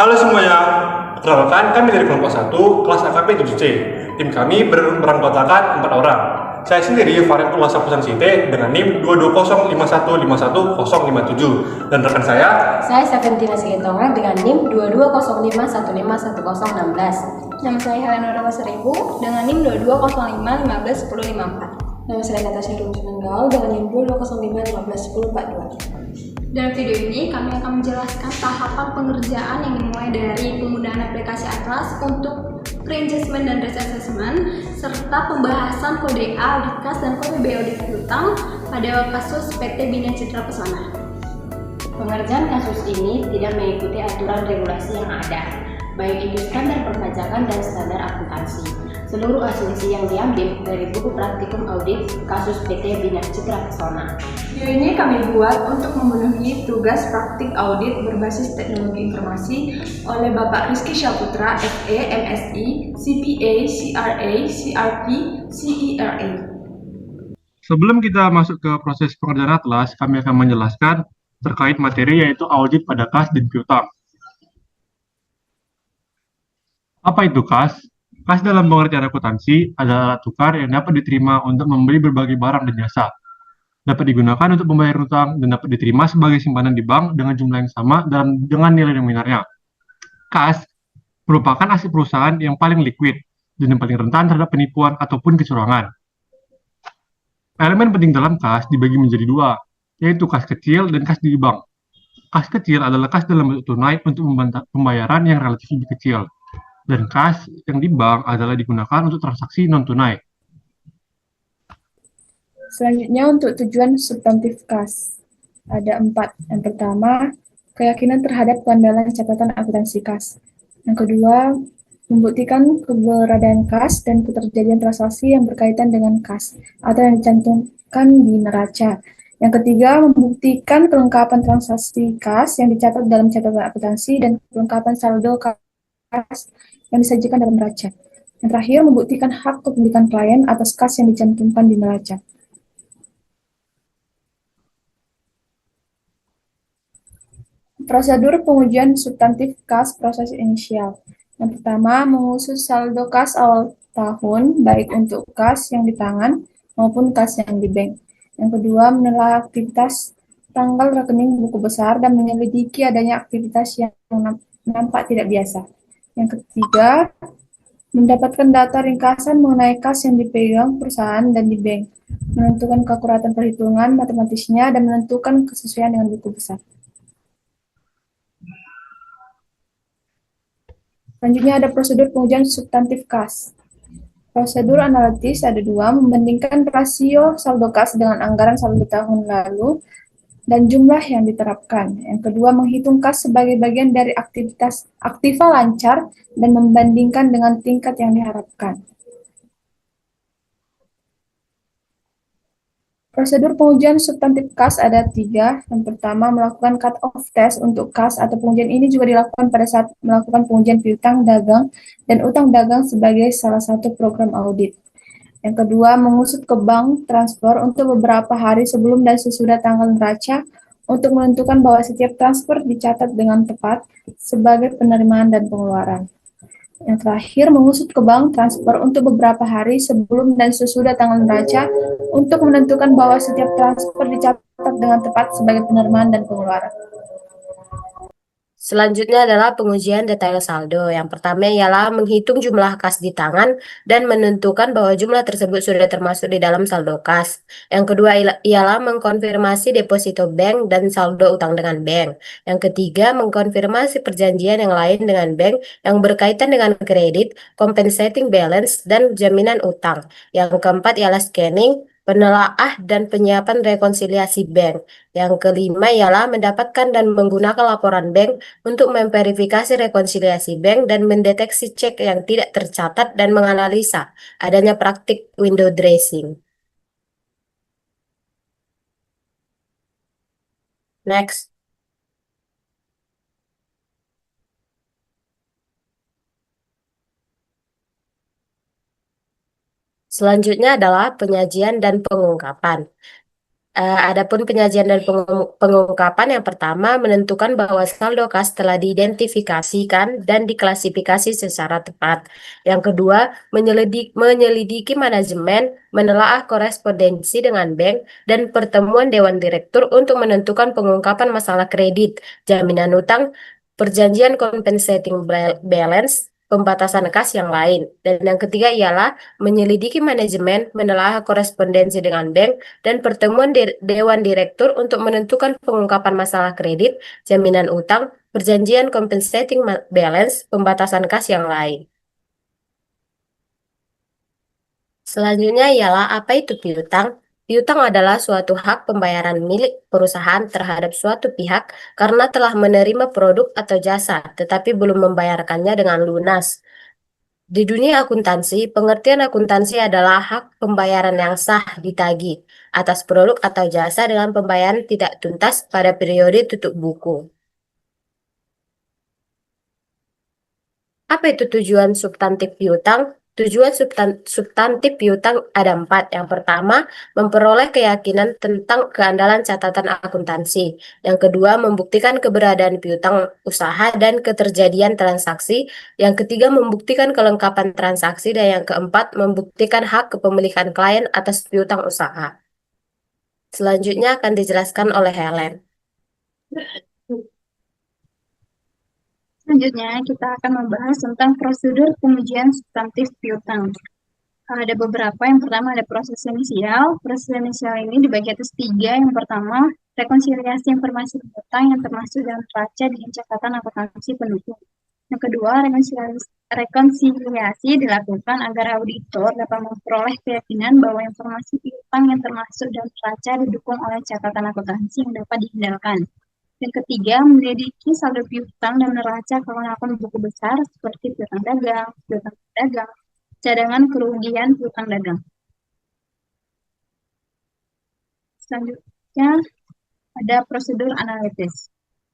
Halo semuanya, perkenalkan kami dari kelompok 1, kelas AKP 7C. Tim kami beranggotakan 4 orang. Saya sendiri varian penguasa pesan Site dengan NIM 22051515057 dan rekan Saya Saventina Sigintonga dengan NIM 2205151016. Nama saya Helena Rama Seribu dengan NIM 2205151054. Nama saya Natasha Rumsunenggal dengan NIM 2205151042. Dalam video ini kami akan menjelaskan tahapan pengerjaan yang dimulai dari penggunaan aplikasi Atlas untuk pre-adjustment dan risk assessment serta pembahasan kode A audit kas dan kode B audit piutang pada kasus PT Bina Citra Pesona. Pengerjaan kasus ini tidak mengikuti aturan regulasi yang ada, baik itu standar perpajakan dan standar akuntansi. Seluruh asumsi yang diambil dari buku praktikum audit kasus PT Bina Citra Pesona. Video ini kami buat untuk memenuhi tugas praktik audit berbasis teknologi informasi oleh Bapak Rizky Syaputra, FE, MSI, CPA, CRA, CRP, CERA. Sebelum kita masuk ke proses pengerjaan atlas, kami akan menjelaskan terkait materi yaitu audit pada kas dan piutang. Apa itu kas? Kas dalam pengertian akuntansi adalah alat tukar yang dapat diterima untuk membeli berbagai barang dan jasa. Dapat digunakan untuk membayar utang dan dapat diterima sebagai simpanan di bank dengan jumlah yang sama dengan nilai nominalnya. Kas merupakan aset perusahaan yang paling liquid dan yang paling rentan terhadap penipuan ataupun kecurangan. Elemen penting dalam kas dibagi menjadi dua, yaitu kas kecil dan kas di bank. Kas kecil adalah kas dalam bentuk tunai untuk pembayaran yang relatif lebih kecil, dan kas yang di bank adalah digunakan untuk transaksi non-tunai. Selanjutnya untuk tujuan substantif kas. Ada 4. Yang pertama, keyakinan terhadap keandalan catatan akuntansi kas. Yang kedua, membuktikan keberadaan kas dan keterjadian transaksi yang berkaitan dengan kas atau yang dicantumkan di neraca. Yang ketiga, membuktikan kelengkapan transaksi kas yang dicatat dalam catatan akuntansi dan kelengkapan saldo kas yang disajikan dalam neraca. Yang terakhir, membuktikan hak kepemilikan klien atas kas yang dicantumkan di neraca. Prosedur pengujian substantif kas proses inisial. Yang pertama, mengusut saldo kas awal tahun, baik untuk kas yang di tangan maupun kas yang di bank. Yang kedua, menelaah aktivitas tanggal rekening buku besar dan menyelidiki adanya aktivitas yang nampak tidak biasa. Yang ketiga, mendapatkan data ringkasan mengenai kas yang dipegang perusahaan dan di bank, menentukan keakuratan perhitungan matematisnya, dan menentukan kesesuaian dengan buku besar. Selanjutnya ada prosedur pengujian substantif kas. Prosedur analitis ada 2, membandingkan rasio saldo kas dengan anggaran saldo tahun lalu dan jumlah yang diterapkan. Yang kedua, menghitung kas sebagai bagian dari aktivitas aktiva lancar dan membandingkan dengan tingkat yang diharapkan. Prosedur pengujian substantif kas ada 3. Yang pertama, melakukan cut-off test untuk kas atau pengujian ini juga dilakukan pada saat melakukan pengujian piutang dagang dan utang dagang sebagai salah satu program audit. Yang kedua, mengusut ke bank transfer untuk beberapa hari sebelum dan sesudah tanggal neraca untuk menentukan bahwa setiap transfer dicatat dengan tepat sebagai penerimaan dan pengeluaran. Yang terakhir, mengusut ke bank transfer untuk beberapa hari sebelum dan sesudah tanggal neraca untuk menentukan bahwa setiap transfer dicatat dengan tepat sebagai penerimaan dan pengeluaran. Selanjutnya adalah pengujian detail saldo. Yang pertama ialah menghitung jumlah kas di tangan dan menentukan bahwa jumlah tersebut sudah termasuk di dalam saldo kas. Yang kedua ialah mengkonfirmasi deposito bank dan saldo utang dengan bank. Yang ketiga, mengkonfirmasi perjanjian yang lain dengan bank yang berkaitan dengan kredit, compensating balance, dan jaminan utang. Yang keempat ialah scanning, penelaah dan penyiapan rekonsiliasi bank. Yang kelima ialah mendapatkan dan menggunakan laporan bank untuk memverifikasi rekonsiliasi bank dan mendeteksi cek yang tidak tercatat dan menganalisa adanya praktik window dressing. Next. Selanjutnya adalah penyajian dan pengungkapan. Adapun penyajian dan pengungkapan yang pertama menentukan bahwa saldo kas telah diidentifikasikan dan diklasifikasi secara tepat. Yang kedua, menyelidiki manajemen, menelaah korespondensi dengan bank, dan pertemuan Dewan Direktur untuk menentukan pengungkapan masalah kredit, jaminan utang, perjanjian compensating balance, pembatasan kas yang lain. Dan yang ketiga ialah menyelidiki manajemen, menelaah korespondensi dengan bank, dan pertemuan Dewan Direktur untuk menentukan pengungkapan masalah kredit, jaminan utang, perjanjian compensating balance, pembatasan kas yang lain. Selanjutnya ialah apa itu piutang? Piutang adalah suatu hak pembayaran milik perusahaan terhadap suatu pihak karena telah menerima produk atau jasa, tetapi belum membayarkannya dengan lunas. Di dunia akuntansi, pengertian akuntansi adalah hak pembayaran yang sah ditagih atas produk atau jasa dengan pembayaran tidak tuntas pada periode tutup buku. Apa itu tujuan substantif piutang? Tujuan substantif piutang ada 4. Yang pertama, memperoleh keyakinan tentang keandalan catatan akuntansi. Yang kedua, membuktikan keberadaan piutang usaha dan keterjadian transaksi. Yang ketiga, membuktikan kelengkapan transaksi. Dan yang keempat, membuktikan hak kepemilikan klien atas piutang usaha. Selanjutnya akan dijelaskan oleh Helen. Selanjutnya, kita akan membahas tentang prosedur pengujian substantif piutang. Ada beberapa. Yang pertama ada proses inisial. Proses inisial ini dibagi atas 3. Yang pertama, rekonsiliasi informasi piutang yang termasuk dalam neraca dengan catatan akuntansi pendukung. Yang kedua, rekonsiliasi dilakukan agar auditor dapat memperoleh keyakinan bahwa informasi piutang yang termasuk dalam neraca didukung oleh catatan akuntansi yang dapat dihindarkan. Yang ketiga, menyelidiki saldo piutang dan neraca akun buku besar seperti piutang dagang, cadangan kerugian piutang dagang. Selanjutnya, ada prosedur analitis.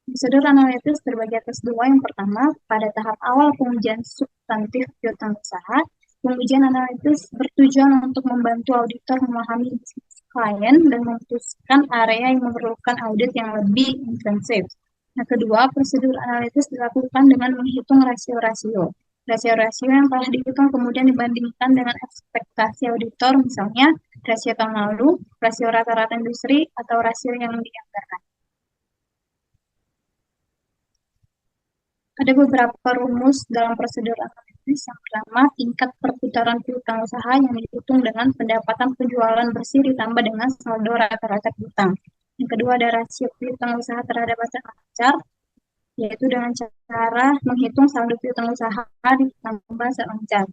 Prosedur analitis terbagi atas 2. Yang pertama, pada tahap awal pengujian substantif piutang usaha, pengujian analitis bertujuan untuk membantu auditor memahami bisnis klien dan memutuskan area yang memerlukan audit yang lebih intensif. Yang kedua, prosedur analitis dilakukan dengan menghitung rasio-rasio. Rasio-rasio yang telah dihitung kemudian dibandingkan dengan ekspektasi auditor, misalnya rasio tahun lalu, rasio rata-rata industri, atau rasio yang dianggarkan. Ada beberapa rumus dalam prosedur analitis. Yang pertama, tingkat perputaran piutang usaha yang dihitung dengan pendapatan penjualan bersih ditambah dengan saldo rata-rata piutang. Yang kedua, ada rasio piutang usaha terhadap aset lancar, yaitu dengan cara menghitung saldo piutang usaha ditambah aset lancar.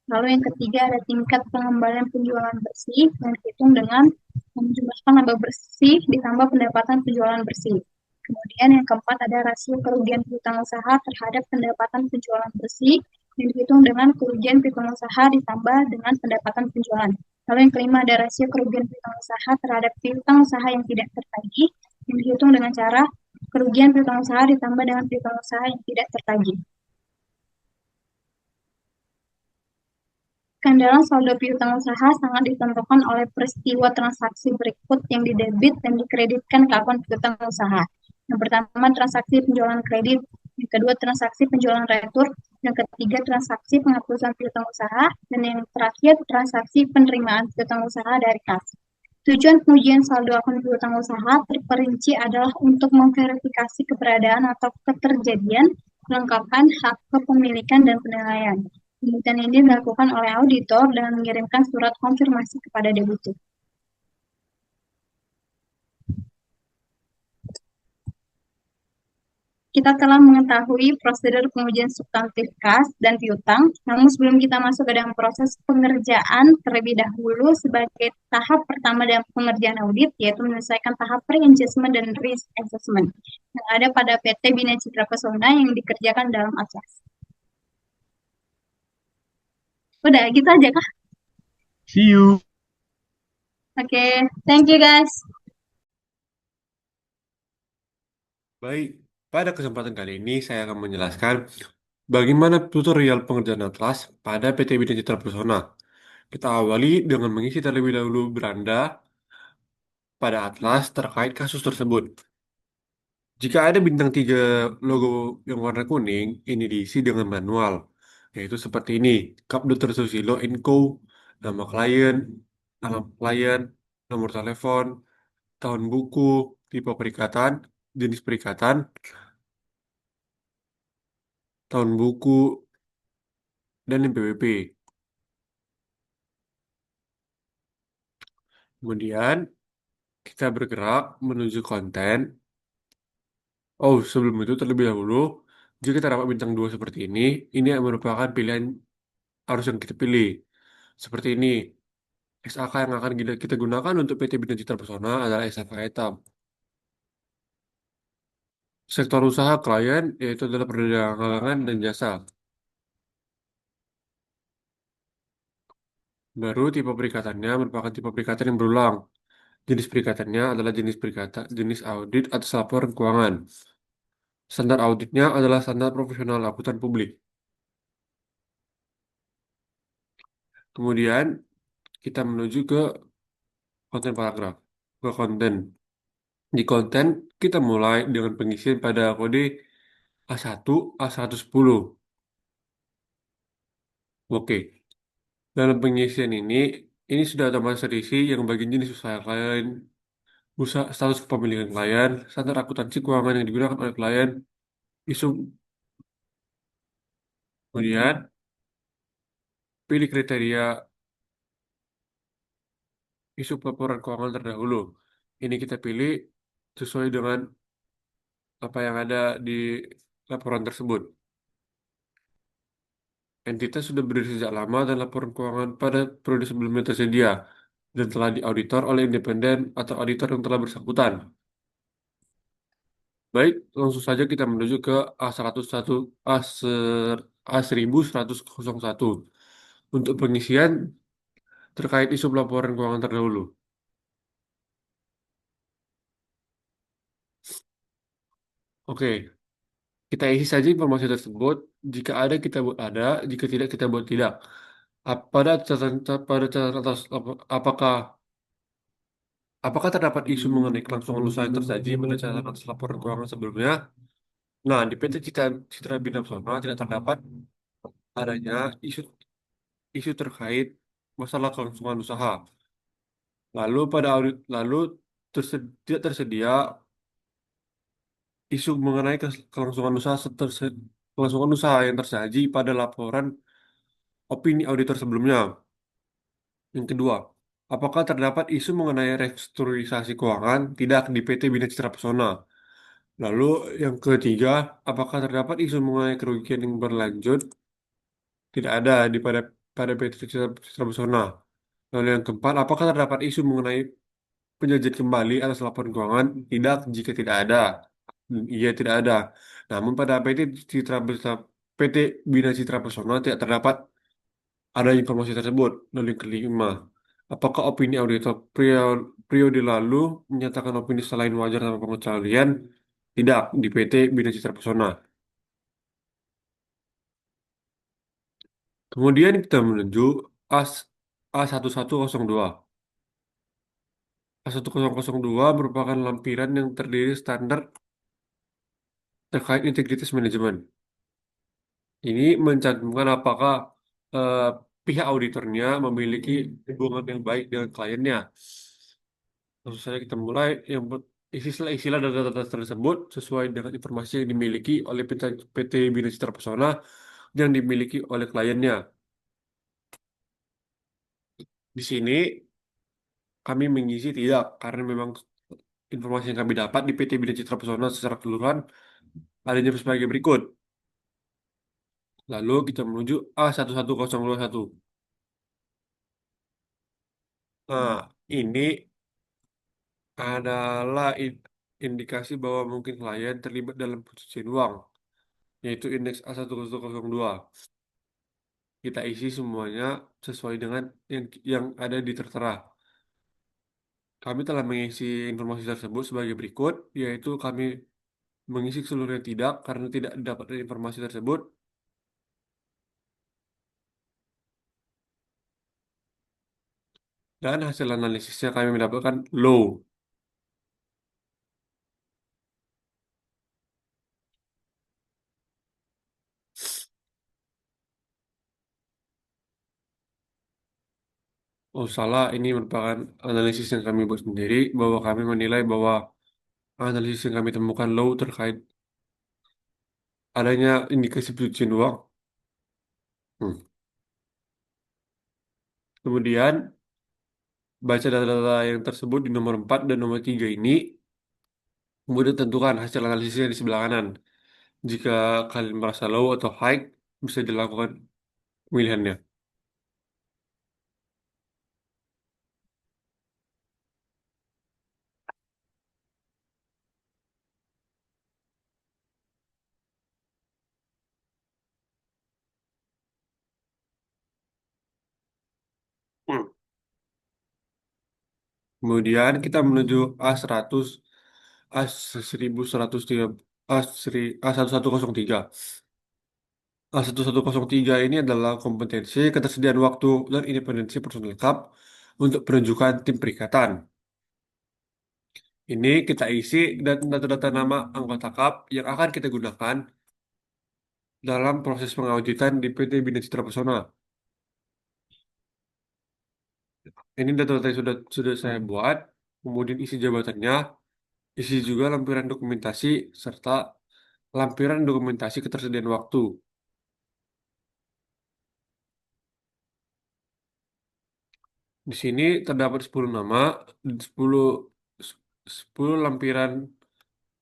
Lalu yang ketiga, ada tingkat pengembalian penjualan bersih yang dihitung dengan menjumlahkan laba bersih ditambah pendapatan penjualan bersih. Kemudian yang keempat ada rasio kerugian piutang usaha terhadap pendapatan penjualan bersih yang dihitung dengan kerugian piutang usaha ditambah dengan pendapatan penjualan. Lalu yang kelima ada rasio kerugian piutang usaha terhadap piutang usaha yang tidak tertagih yang dihitung dengan cara kerugian piutang usaha ditambah dengan piutang usaha yang tidak tertagih. Keandalan saldo piutang usaha sangat ditentukan oleh peristiwa transaksi berikut yang didebit dan dikreditkan ke akun piutang usaha. Yang pertama, transaksi penjualan kredit. Yang kedua, transaksi penjualan retur. Yang ketiga, transaksi penghapusan piutang usaha. Dan yang terakhir, transaksi penerimaan piutang usaha dari kas. Tujuan pengujian saldo akun piutang usaha terperinci adalah untuk memverifikasi keberadaan atau keterjadian kelengkapan hak kepemilikan dan penilaian. Pembuktian ini dilakukan oleh auditor dengan mengirimkan surat konfirmasi kepada debitur. Kita telah mengetahui prosedur pengujian substantif kas dan piutang, namun sebelum kita masuk ke dalam proses pengerjaan terlebih dahulu sebagai tahap pertama dalam pengerjaan audit, yaitu menyelesaikan tahap pre-adjustment dan risk assessment yang ada pada PT Bina Citra Pesona yang dikerjakan dalam Atlas. Udah, gitu aja kah? See you. Oke, thank you guys. Baik, pada kesempatan kali ini saya akan menjelaskan bagaimana tutorial pengerjaan atlas pada PT Bina Citra Persona. Kita awali dengan mengisi terlebih dahulu beranda pada atlas terkait kasus tersebut. Jika ada bintang 3 logo yang warna kuning, ini diisi dengan manual, yaitu seperti ini: Kap Dr. Susilo Co, nama klien, nomor telepon, tahun buku, tipe perikatan, jenis perikatan, tahun buku, dan NPWP. Kemudian kita bergerak menuju konten. Oh, sebelum itu terlebih dahulu, jika kita dapat bintang 2 seperti ini merupakan pilihan arus yang kita pilih. Seperti ini, SAK yang akan kita gunakan untuk PT Bina Citra Pesona adalah SAK hitam. Sektor usaha klien yaitu adalah perdagangan dan jasa. Baru tipe perikatannya merupakan tipe perikatan yang berulang. Jenis perikatannya adalah jenis audit atas laporan keuangan. Standar auditnya adalah standar profesional akuntan publik. Kemudian kita menuju ke konten paragraf, ke konten. Di konten kita mulai dengan pengisian pada kode A1, A110. Oke, dalam pengisian ini sudah otomatis terisi yang bagian jenis usaha klien, usaha status kepemilikan klien, standar akuntansi keuangan yang digunakan oleh klien, isu. Kemudian pilih kriteria isu pelaporan keuangan terdahulu. Ini kita pilih sesuai dengan apa yang ada di laporan tersebut. Entitas sudah berdiri sejak lama dan laporan keuangan pada periode sebelumnya tersedia dan telah diauditor oleh independen atau auditor yang telah bersangkutan. Baik, langsung saja kita menuju ke A101, A1101 untuk pengisian terkait isu pelaporan keuangan terdahulu. Oke, kita isi saja informasi tersebut. Jika ada, kita buat ada. Jika tidak, kita buat tidak. Pada catatan atas, apakah apakah terdapat isu mengenai kelangsungan usaha yang tersaji pada catatan atas laporan keuangan sebelumnya? Nah, di PT Citra Bina Persona tidak terdapat adanya isu isu terkait masalah kelangsungan usaha. Lalu pada audit lalu tidak tersedia isu mengenai kelangsungan usaha yang tersaji pada laporan opini auditor sebelumnya. Yang kedua, apakah terdapat isu mengenai restrukturisasi keuangan? Tidak di PT Bina Citra Pesona. Lalu yang ketiga, apakah terdapat isu mengenai kerugian yang berlanjut? Tidak ada pada PT Citra Pesona. Lalu yang keempat, apakah terdapat isu mengenai penyajian kembali atas laporan keuangan? Tidak jika tidak ada. Iya, tidak ada. Namun pada PT Bina Citra Pesona tidak terdapat ada informasi tersebut. Lalu yang kelima, apakah opini auditor periode lalu menyatakan opini selain wajar tanpa pengecualian? Tidak di PT Bina Citra Pesona. Kemudian kita menuju AS A1102. A1002 merupakan lampiran yang terdiri standar terkait integritas manajemen. Ini mencantumkan apakah eh, pihak auditornya memiliki hubungan yang baik dengan kliennya. Langsung saja kita mulai. Isilah data-data tersebut sesuai dengan informasi yang dimiliki oleh PT Bina Citra Pesona yang dimiliki oleh kliennya. Di sini kami mengisi tidak karena memang informasi yang kami dapat di PT Bina Citra Pesona secara keseluruhan adanya sebagai berikut. Lalu kita menuju A11021. Nah, ini adalah indikasi bahwa mungkin klien terlibat dalam pencucian uang, yaitu indeks A1002. Kita isi semuanya sesuai dengan yang ada di tertera. Kami telah mengisi informasi tersebut sebagai berikut, yaitu kami mengisi seluruhnya tidak karena tidak dapat informasi tersebut. Dan hasil analisisnya kami mendapatkan low. Oh salah, ini merupakan analisis yang kami buat sendiri, bahwa kami menilai bahwa analisis yang kami temukan low terkait adanya indikasi pencucian uang. Hmm. Kemudian, baca data-data yang tersebut di nomor 4 dan nomor 3 ini, kemudian tentukan hasil analisisnya di sebelah kanan. Jika kalian merasa low atau high, bisa dilakukan pemilihannya. Hmm. Kemudian kita menuju A100, A1103, A1103. A1103 ini adalah kompetensi, ketersediaan waktu, dan independensi personil lengkap untuk penunjukan tim perikatan. Ini kita isi dan data-data nama anggota KAP yang akan kita gunakan dalam proses pengauditan di PT Bina Citra Pesona. Ini data-data yang sudah saya buat, kemudian isi jabatannya, isi juga lampiran dokumentasi, serta lampiran dokumentasi ketersediaan waktu. Di sini terdapat 10 nama, 10, 10 lampiran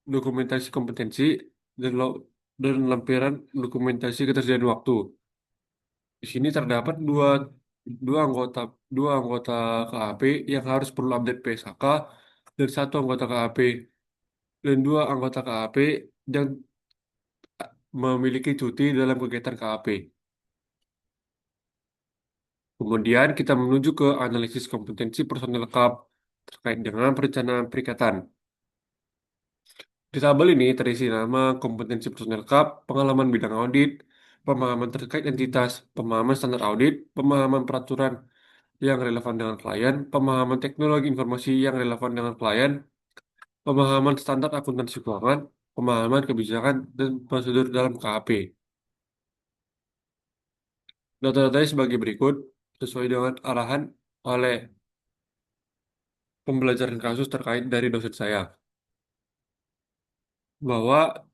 dokumentasi kompetensi, dan, dan lampiran dokumentasi ketersediaan waktu. Di sini terdapat dua anggota dua anggota KAP yang harus perlu update PSHK, dan satu anggota KAP dan dua anggota KAP yang memiliki cuti dalam kegiatan KAP. Kemudian kita menuju ke analisis kompetensi personil KAP terkait dengan perencanaan perikatan. Di tabel ini terisi nama, kompetensi personil KAP, pengalaman bidang audit, pemahaman terkait entitas, pemahaman standar audit, pemahaman peraturan yang relevan dengan klien, pemahaman teknologi informasi yang relevan dengan klien, pemahaman standar akuntansi keuangan, pemahaman kebijakan dan prosedur dalam KAP. Data-datanya sebagai berikut, sesuai dengan arahan oleh pembelajaran kasus terkait dari dosen saya, bahwa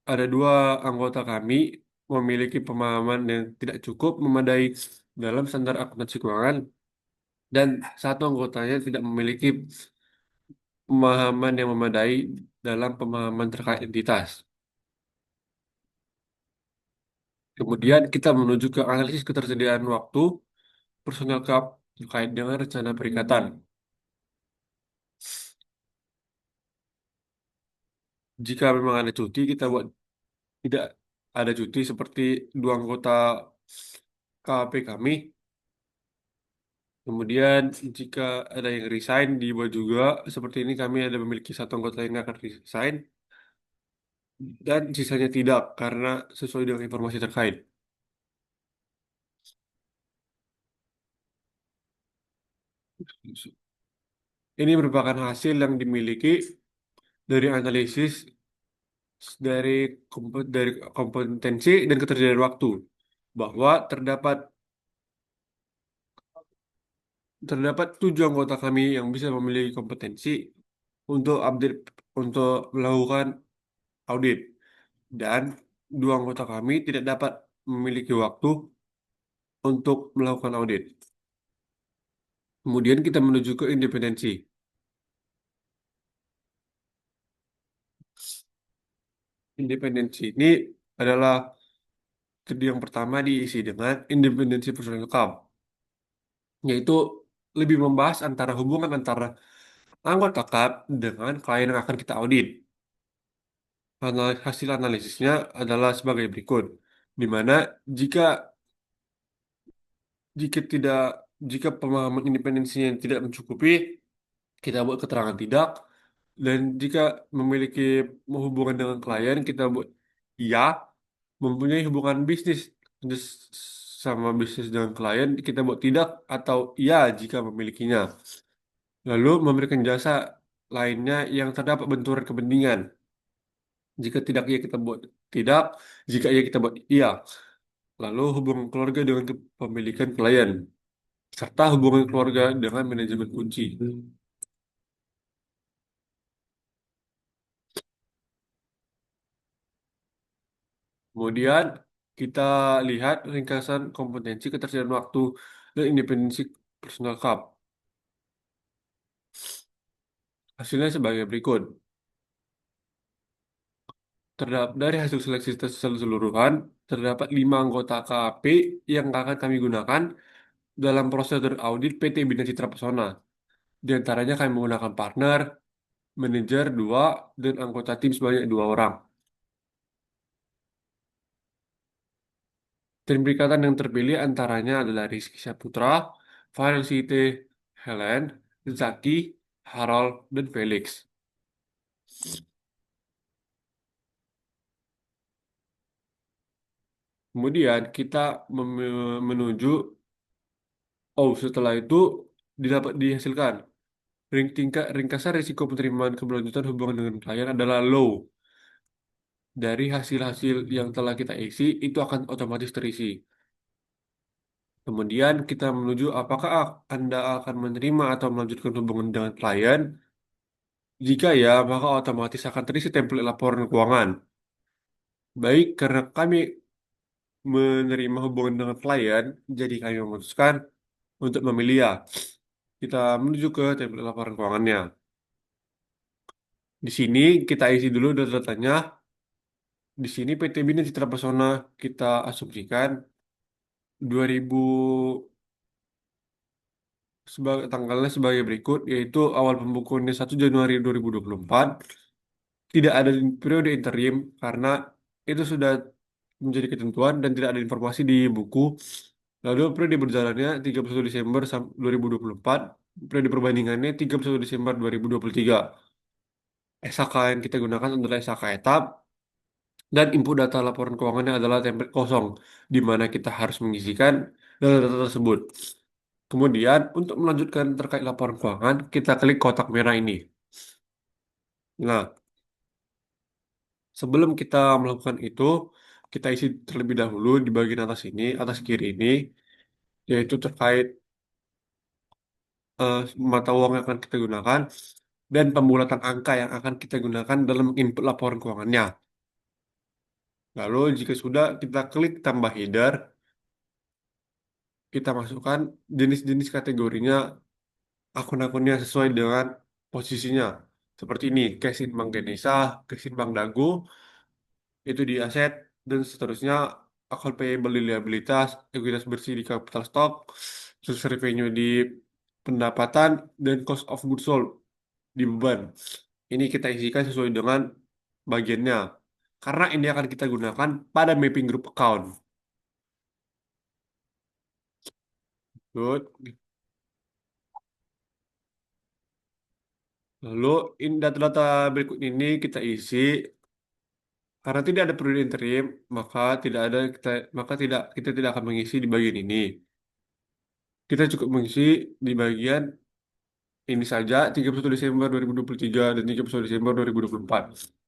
ada dua anggota kami memiliki pemahaman yang tidak cukup memadai dalam standar akuntansi keuangan, dan satu anggotanya tidak memiliki pemahaman yang memadai dalam pemahaman terkait entitas. Kemudian kita menuju ke analisis ketersediaan waktu personel KAP terkait dengan rencana perikatan. Jika memang ada cuti, kita buat tidak ada cuti seperti dua anggota KAP kami. Kemudian jika ada yang resign dibuat juga seperti ini, kami ada memiliki satu anggota yang akan resign dan sisanya tidak karena sesuai dengan informasi terkait. Ini merupakan hasil yang dimiliki dari analisis dari dari kompetensi dan ketersediaan waktu, bahwa terdapat 7 anggota kami yang bisa memiliki kompetensi untuk update untuk melakukan audit, dan 2 anggota kami tidak dapat memiliki waktu untuk melakukan audit. Kemudian kita menuju ke independensi. Independensi ini adalah yang pertama diisi dengan independensi personal KAP, yaitu lebih membahas antara hubungan antara anggota KAP dengan klien yang akan kita audit. Hasil analisisnya adalah sebagai berikut, di mana jika jika tidak jika pemahaman independensinya tidak mencukupi, kita buat keterangan tidak, dan jika memiliki hubungan dengan klien, kita buat iya, mempunyai hubungan bisnis sama bisnis dengan klien, kita buat tidak atau iya jika memilikinya. Lalu memberikan jasa lainnya yang terdapat benturan kepentingan. Jika tidak iya kita buat tidak, jika iya kita buat iya. Lalu hubungan keluarga dengan kepemilikan klien. serta hubungan keluarga dengan manajemen kunci. Kemudian kita lihat ringkasan kompetensi ketersediaan waktu dan independensi personal cup. Hasilnya sebagai berikut. Dari hasil seleksi tes keseluruhan, terdapat 5 anggota KAP yang akan kami gunakan dalam prosedur audit PT Bina Citra Pesona. Di antaranya kami menggunakan partner, manajer 2, dan anggota tim sebanyak 2 orang. Tim perikatan yang terpilih antaranya adalah Rizky Saputra, Farel Site, Helen, Zaki, Harold, dan Felix. Kemudian kita menuju, setelah itu didapat dihasilkan. Tingkat ringkasan risiko penerimaan keberlanjutan hubungan dengan klien adalah low. Dari hasil-hasil yang telah kita isi, itu akan otomatis terisi. Kemudian kita menuju apakah Anda akan menerima atau melanjutkan hubungan dengan klien. Jika ya, maka otomatis akan terisi template laporan keuangan. Baik, karena kami menerima hubungan dengan klien, jadi kami memutuskan untuk memilih ya. Kita menuju ke template laporan keuangannya. Di sini kita isi dulu data-datanya. Di sini PT Bina Citra Pesona kita asumsikan 2000 sebagai tanggalnya sebagai berikut, yaitu awal pembukuannya 1 Januari 2024. Tidak ada periode interim karena itu sudah menjadi ketentuan dan tidak ada informasi di buku. Lalu periode berjalannya 31 Desember 2024, periode perbandingannya 31 Desember 2023. SHK yang kita gunakan adalah SHK etap dan input data laporan keuangannya adalah template kosong di mana kita harus mengisikan data-data tersebut. Kemudian untuk melanjutkan terkait laporan keuangan, kita klik kotak merah ini. Nah, sebelum kita melakukan itu, kita isi terlebih dahulu di bagian atas ini, atas kiri ini, yaitu terkait mata uang yang akan kita gunakan dan pembulatan angka yang akan kita gunakan dalam input laporan keuangannya. Lalu jika sudah, kita klik tambah header, kita masukkan jenis-jenis kategorinya, akun-akunnya sesuai dengan posisinya. Seperti ini, cash in Bank Ganesha, cash in Bank Dago, itu di aset, dan seterusnya account payable di liabilitas, ekuitas bersih di capital stock, terus revenue di pendapatan, dan cost of goods sold di beban. Ini kita isikan sesuai dengan bagiannya. Karena ini akan kita gunakan pada mapping group account. Good. Lalu data-data berikut ini kita isi. Karena tidak ada periode interim, kita tidak akan mengisi di bagian ini. Kita cukup mengisi di bagian ini saja 31 Desember 2023 dan 31 Desember 2024.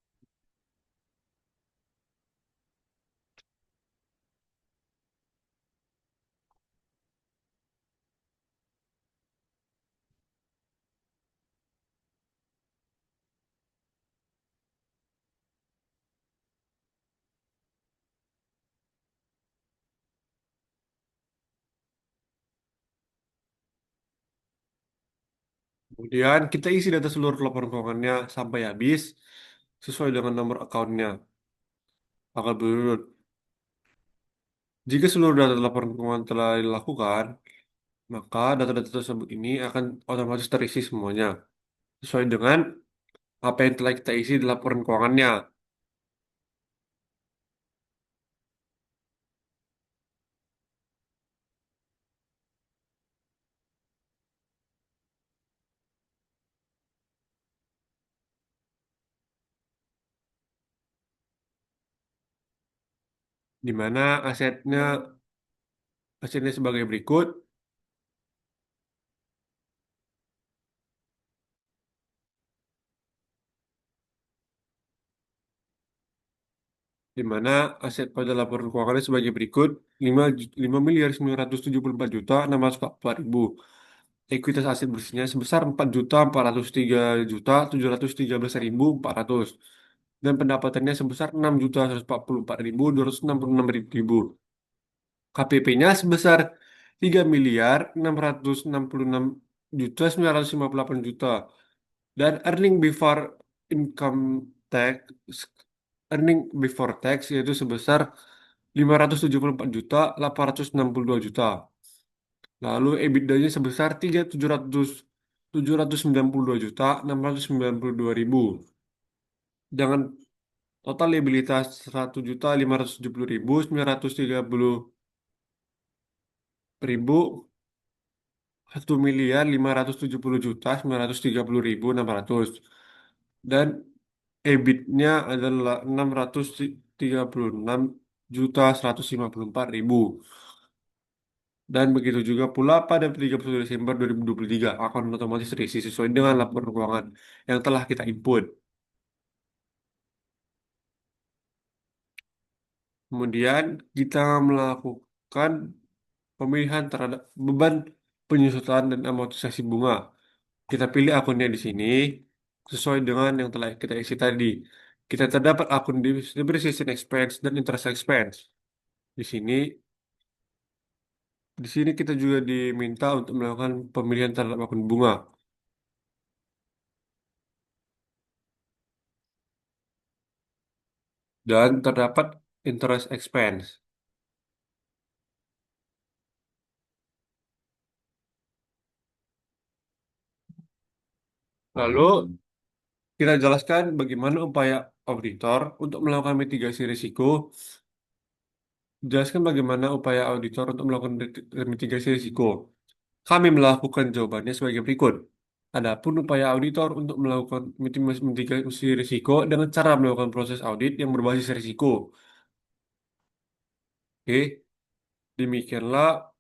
Kemudian kita isi data seluruh laporan keuangannya sampai habis sesuai dengan nomor akunnya. Akan berurut. Jika seluruh data laporan keuangan telah dilakukan, maka data-data tersebut ini akan otomatis terisi semuanya sesuai dengan apa yang telah kita isi di laporan keuangannya. Di mana asetnya sebagai berikut. di mana aset pada laporan keuangannya sebagai berikut: 5.974.644.600 Ekuitas aset bersihnya sebesar 4.403.713.400 dan pendapatannya sebesar 6.144.266.000. KPP-nya sebesar 3.666.958.000 dan income tax earning before tax yaitu sebesar 574.862.000. Lalu EBITDA-nya sebesar 792.692.930.000 dengan total liabilitas 1.570.930.000, 1.570.930.600 dan EBIT-nya adalah 636.154.000. Dan begitu juga pula pada 31 Desember 2023 akan otomatis terisi sesuai dengan laporan keuangan yang telah kita input. Kemudian kita melakukan pemilihan terhadap beban penyusutan dan amortisasi bunga. Kita pilih akunnya di sini sesuai dengan yang telah kita isi tadi. Kita terdapat akun depreciation expense dan interest expense. Di sini di sini kita juga diminta untuk melakukan pemilihan terhadap akun bunga. Dan terdapat interest expense. Lalu kita jelaskan bagaimana upaya auditor untuk melakukan mitigasi risiko. Jelaskan bagaimana upaya auditor untuk melakukan mitigasi risiko. Kami melakukan jawabannya sebagai berikut. Adapun upaya auditor untuk melakukan mitigasi risiko dengan cara melakukan proses audit yang berbasis risiko. Oke, demikianlah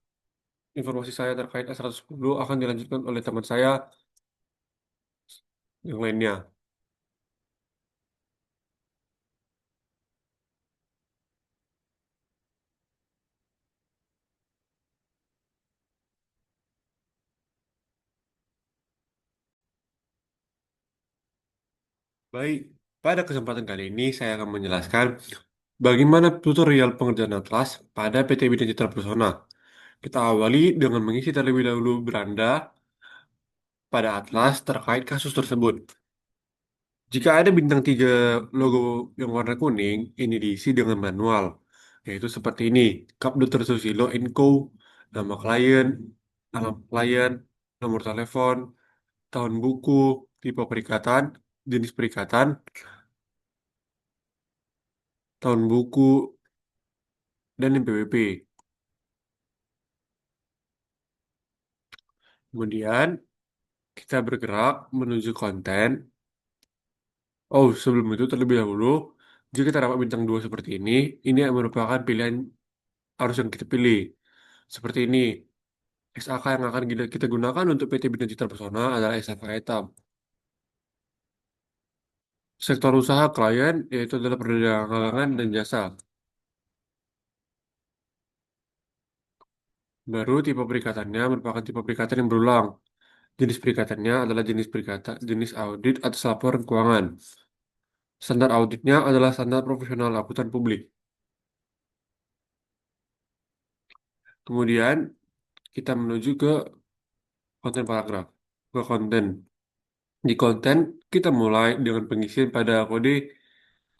informasi saya terkait S110 akan dilanjutkan oleh teman saya yang lainnya. Baik, pada kesempatan kali ini saya akan menjelaskan bagaimana tutorial pengerjaan atlas pada PT Bina Citra Persona. Kita awali dengan mengisi terlebih dahulu beranda pada atlas terkait kasus tersebut. Jika ada bintang 3 logo yang warna kuning, ini diisi dengan manual, yaitu seperti ini: Kap Dr. Susilo Co, nama klien, nomor telepon, tahun buku, tipe perikatan, jenis perikatan, tahun buku, dan NPWP. Kemudian kita bergerak menuju konten. Oh, sebelum itu terlebih dahulu, jika kita dapat bintang 2 seperti ini merupakan pilihan arus yang kita pilih. Seperti ini, SAK yang akan kita gunakan untuk PT Bina Citra Persona adalah SAK hitam. Sektor usaha klien yaitu adalah perdagangan dan jasa. Baru tipe perikatannya merupakan tipe perikatan yang berulang. Jenis perikatannya adalah jenis audit atas laporan keuangan. Standar auditnya adalah standar profesional akuntan publik. Kemudian kita menuju ke konten paragraf, ke konten. Di konten kita mulai dengan pengisian pada kode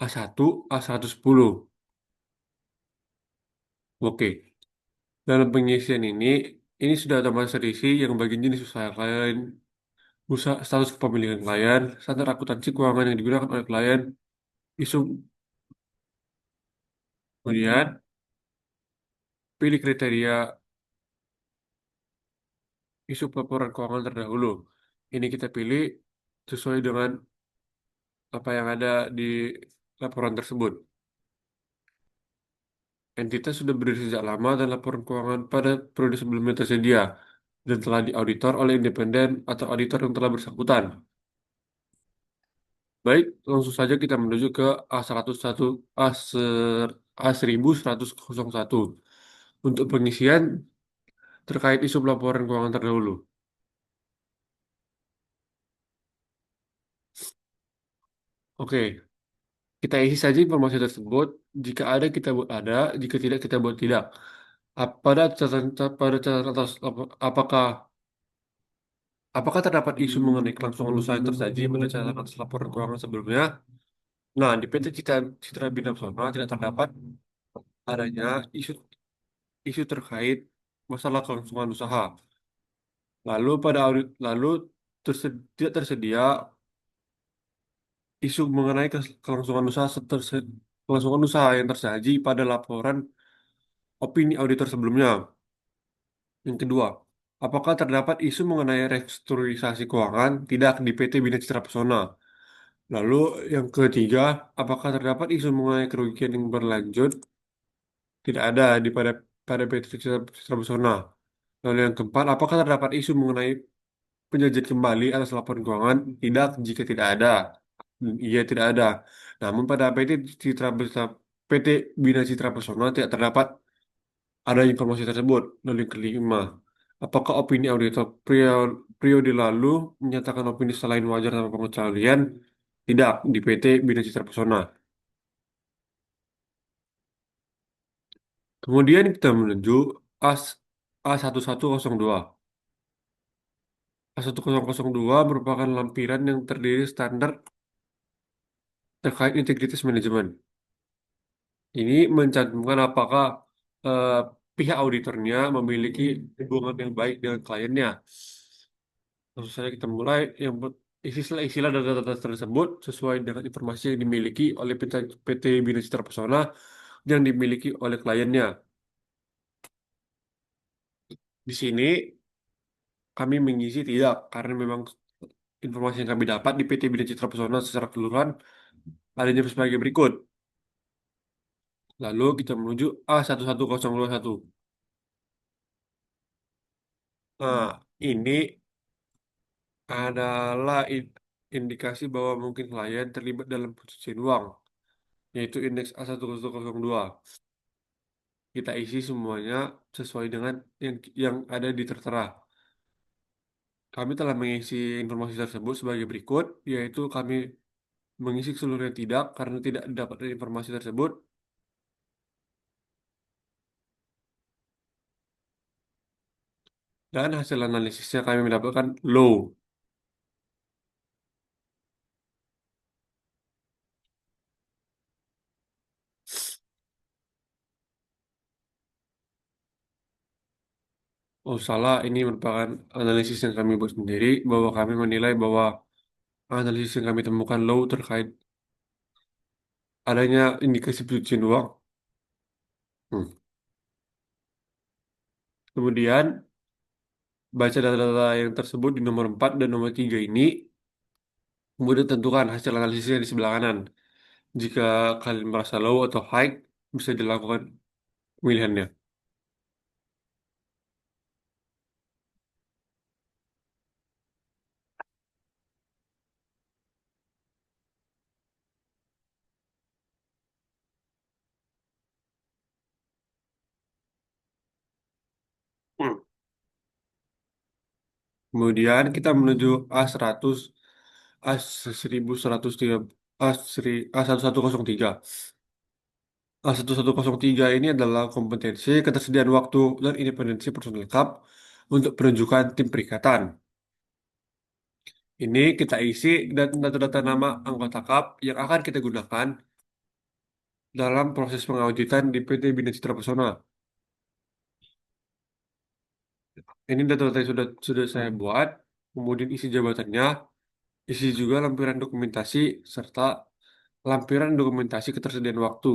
A1 A110. Oke, dalam pengisian ini sudah otomatis terisi yang bagian jenis usaha klien, usaha status kepemilikan klien, standar akuntansi keuangan yang digunakan oleh klien, isu. Kemudian pilih kriteria isu laporan keuangan terdahulu. Ini kita pilih sesuai dengan apa yang ada di laporan tersebut. Entitas sudah berdiri sejak lama dan laporan keuangan pada periode sebelumnya tersedia dan telah diauditor oleh independen atau auditor yang telah bersangkutan. Baik, langsung saja kita menuju ke A101, A1101. Untuk pengisian terkait isu pelaporan keuangan terdahulu. Oke, kita isi saja informasi tersebut. Jika ada, kita buat ada. Jika tidak, kita buat tidak. Pada catatan atas, apakah apakah terdapat isu mengenai kelangsungan usaha yang tersaji pada catatan atas laporan keuangan sebelumnya? Nah, di PT Citra Bina Persona tidak terdapat adanya isu isu terkait masalah kelangsungan usaha. Lalu pada audit lalu tidak tersedia isu mengenai kelangsungan usaha kelangsungan usaha yang tersaji pada laporan opini auditor sebelumnya. Yang kedua, apakah terdapat isu mengenai restrukturisasi keuangan? Tidak di PT Bina Citra Pesona. Lalu yang ketiga, apakah terdapat isu mengenai kerugian yang berlanjut? Tidak ada pada PT Citra Pesona. Lalu yang keempat, apakah terdapat isu mengenai penyajian kembali atas laporan keuangan? Tidak jika tidak ada. Iya tidak ada. Namun pada PT Bina Citra Pesona tidak terdapat ada informasi tersebut. Lalu yang kelima, apakah opini auditor periode lalu menyatakan opini selain wajar tanpa pengecualian? Tidak di PT Bina Citra Pesona. Kemudian kita menuju AS A1102. A1002 merupakan lampiran yang terdiri standar terkait integritas manajemen. Ini mencantumkan apakah eh, pihak auditornya memiliki hubungan yang baik dengan kliennya. Langsung saja kita mulai. Isilah data-data tersebut sesuai dengan informasi yang dimiliki oleh PT Bina Citra Pesona yang dimiliki oleh kliennya. Di sini kami mengisi tidak karena memang informasi yang kami dapat di PT Bina Citra Pesona secara keseluruhan adanya sebagai berikut. Lalu kita menuju A11021. Nah, ini adalah indikasi bahwa mungkin klien terlibat dalam pencucian uang, yaitu indeks A1002. Kita isi semuanya sesuai dengan yang ada di tertera. Kami telah mengisi informasi tersebut sebagai berikut, yaitu kami mengisi seluruhnya tidak karena tidak dapat informasi tersebut. Dan hasil analisisnya kami mendapatkan low. Oh salah, ini merupakan analisis yang kami buat sendiri, bahwa kami menilai bahwa analisis yang kami temukan low terkait adanya indikasi pencucian uang. Hmm. Kemudian, baca data-data yang tersebut di nomor 4 dan nomor 3 ini, kemudian tentukan hasil analisisnya di sebelah kanan. Jika kalian merasa low atau high, bisa dilakukan pemilihannya. Hmm. Kemudian kita menuju A100, A1103, A1103. A1103 ini adalah kompetensi, ketersediaan waktu, dan independensi personil lengkap untuk penunjukan tim perikatan. Ini kita isi dan data-data nama anggota KAP yang akan kita gunakan dalam proses pengauditan di PT Bina Citra Pesona. Ini data-data yang sudah saya buat, kemudian isi jabatannya, isi juga lampiran dokumentasi, serta lampiran dokumentasi ketersediaan waktu.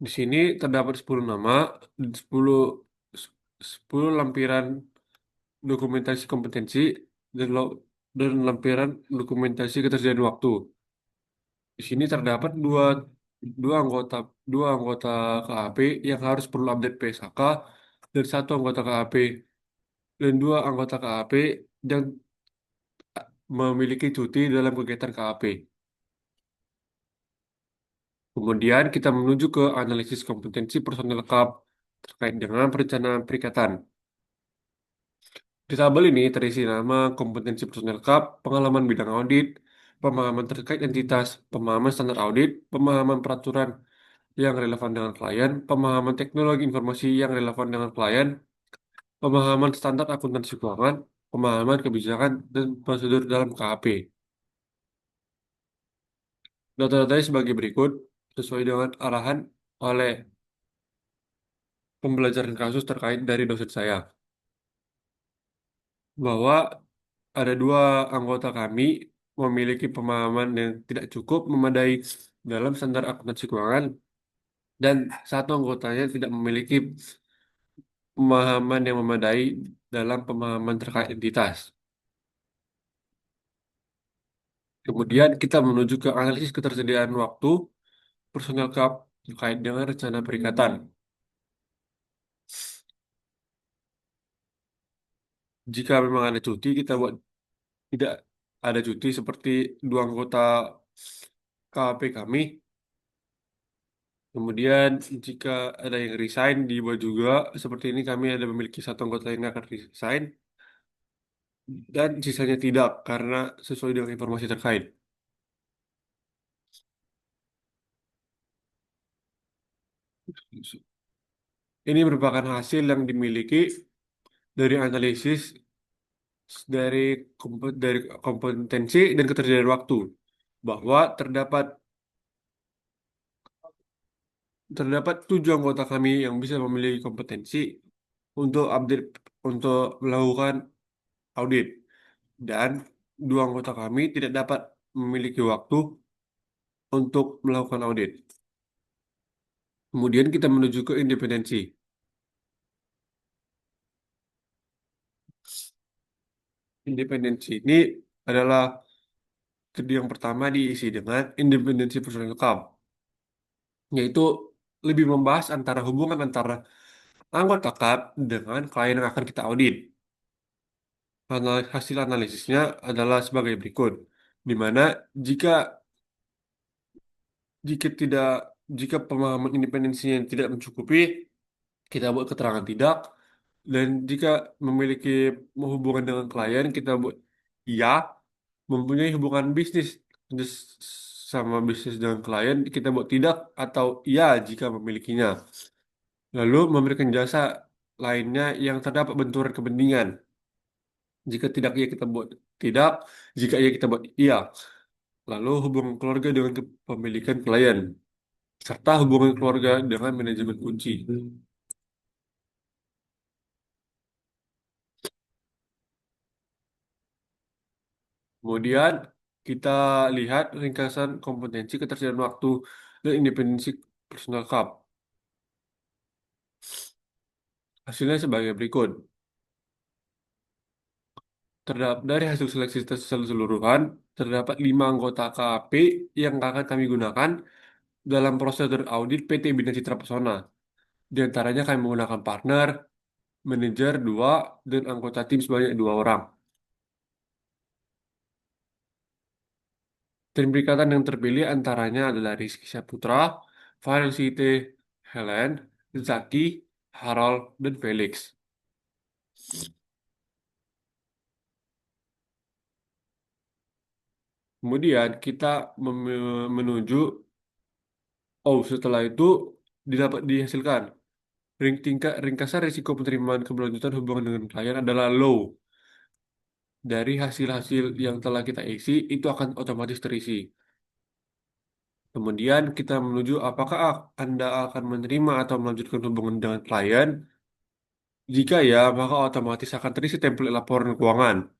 Di sini terdapat 10 nama, 10, 10 lampiran dokumentasi kompetensi, dan, dan lampiran dokumentasi ketersediaan waktu. Di sini terdapat dua anggota dua anggota KAP yang harus perlu update PSHK dan satu anggota KAP dan 2 anggota KAP yang memiliki cuti dalam kegiatan KAP. Kemudian kita menuju ke analisis kompetensi personel KAP terkait dengan perencanaan perikatan. Di tabel ini terisi nama kompetensi personel KAP, pengalaman bidang audit, pemahaman terkait entitas, pemahaman standar audit, pemahaman peraturan yang relevan dengan klien, pemahaman teknologi informasi yang relevan dengan klien, pemahaman standar akuntansi keuangan, pemahaman kebijakan dan prosedur dalam KAP. Data-datanya sebagai berikut, sesuai dengan arahan oleh pembelajaran kasus terkait dari dosen saya, bahwa ada 2 anggota kami memiliki pemahaman yang tidak cukup memadai dalam standar akuntansi keuangan, dan 1 anggotanya tidak memiliki pemahaman yang memadai dalam pemahaman terkait entitas. Kemudian kita menuju ke analisis ketersediaan waktu personel KAP terkait dengan rencana perikatan. Jika memang ada cuti, kita buat tidak ada cuti seperti 2 anggota KAP kami. Kemudian jika ada yang resign dibuat juga seperti ini, kami ada memiliki 1 anggota yang akan resign dan sisanya tidak karena sesuai dengan informasi terkait. Ini merupakan hasil yang dimiliki dari analisis dari dari kompetensi dan ketersediaan waktu, bahwa terdapat 7 anggota kami yang bisa memiliki kompetensi untuk update untuk melakukan audit, dan 2 anggota kami tidak dapat memiliki waktu untuk melakukan audit. Kemudian kita menuju ke independensi. Independensi ini adalah yang pertama diisi dengan independensi personal KAP, yaitu lebih membahas antara hubungan antara anggota KAP dengan klien yang akan kita audit. Hasil analisisnya adalah sebagai berikut, di mana jika jika tidak jika pemahaman independensinya tidak mencukupi, kita buat keterangan tidak, dan jika memiliki hubungan dengan klien, kita buat iya. Mempunyai hubungan bisnis sama bisnis dengan klien, kita buat tidak atau iya jika memilikinya. Lalu memberikan jasa lainnya yang terdapat benturan kepentingan. Jika tidak iya kita buat tidak, jika iya kita buat iya. Lalu hubungan keluarga dengan kepemilikan klien, serta hubungan keluarga dengan manajemen kunci. Kemudian kita lihat ringkasan kompetensi ketersediaan waktu dan independensi personal KAP. Hasilnya sebagai berikut. Dari hasil seleksi tes keseluruhan, terdapat 5 anggota KAP yang akan kami gunakan dalam prosedur audit PT Bina Citra Pesona. Di antaranya kami menggunakan partner, manajer 2, dan anggota tim sebanyak 2 orang. Tim perikatan yang terpilih antaranya adalah Rizky Saputra, Farel Site, Helen, Zaki, Harold, dan Felix. Kemudian kita setelah itu dihasilkan ringkasan risiko penerimaan keberlanjutan hubungan dengan klien adalah low. Dari hasil-hasil yang telah kita isi, itu akan otomatis terisi. Kemudian kita menuju apakah Anda akan menerima atau melanjutkan hubungan dengan klien. Jika ya, maka otomatis akan terisi template laporan keuangan.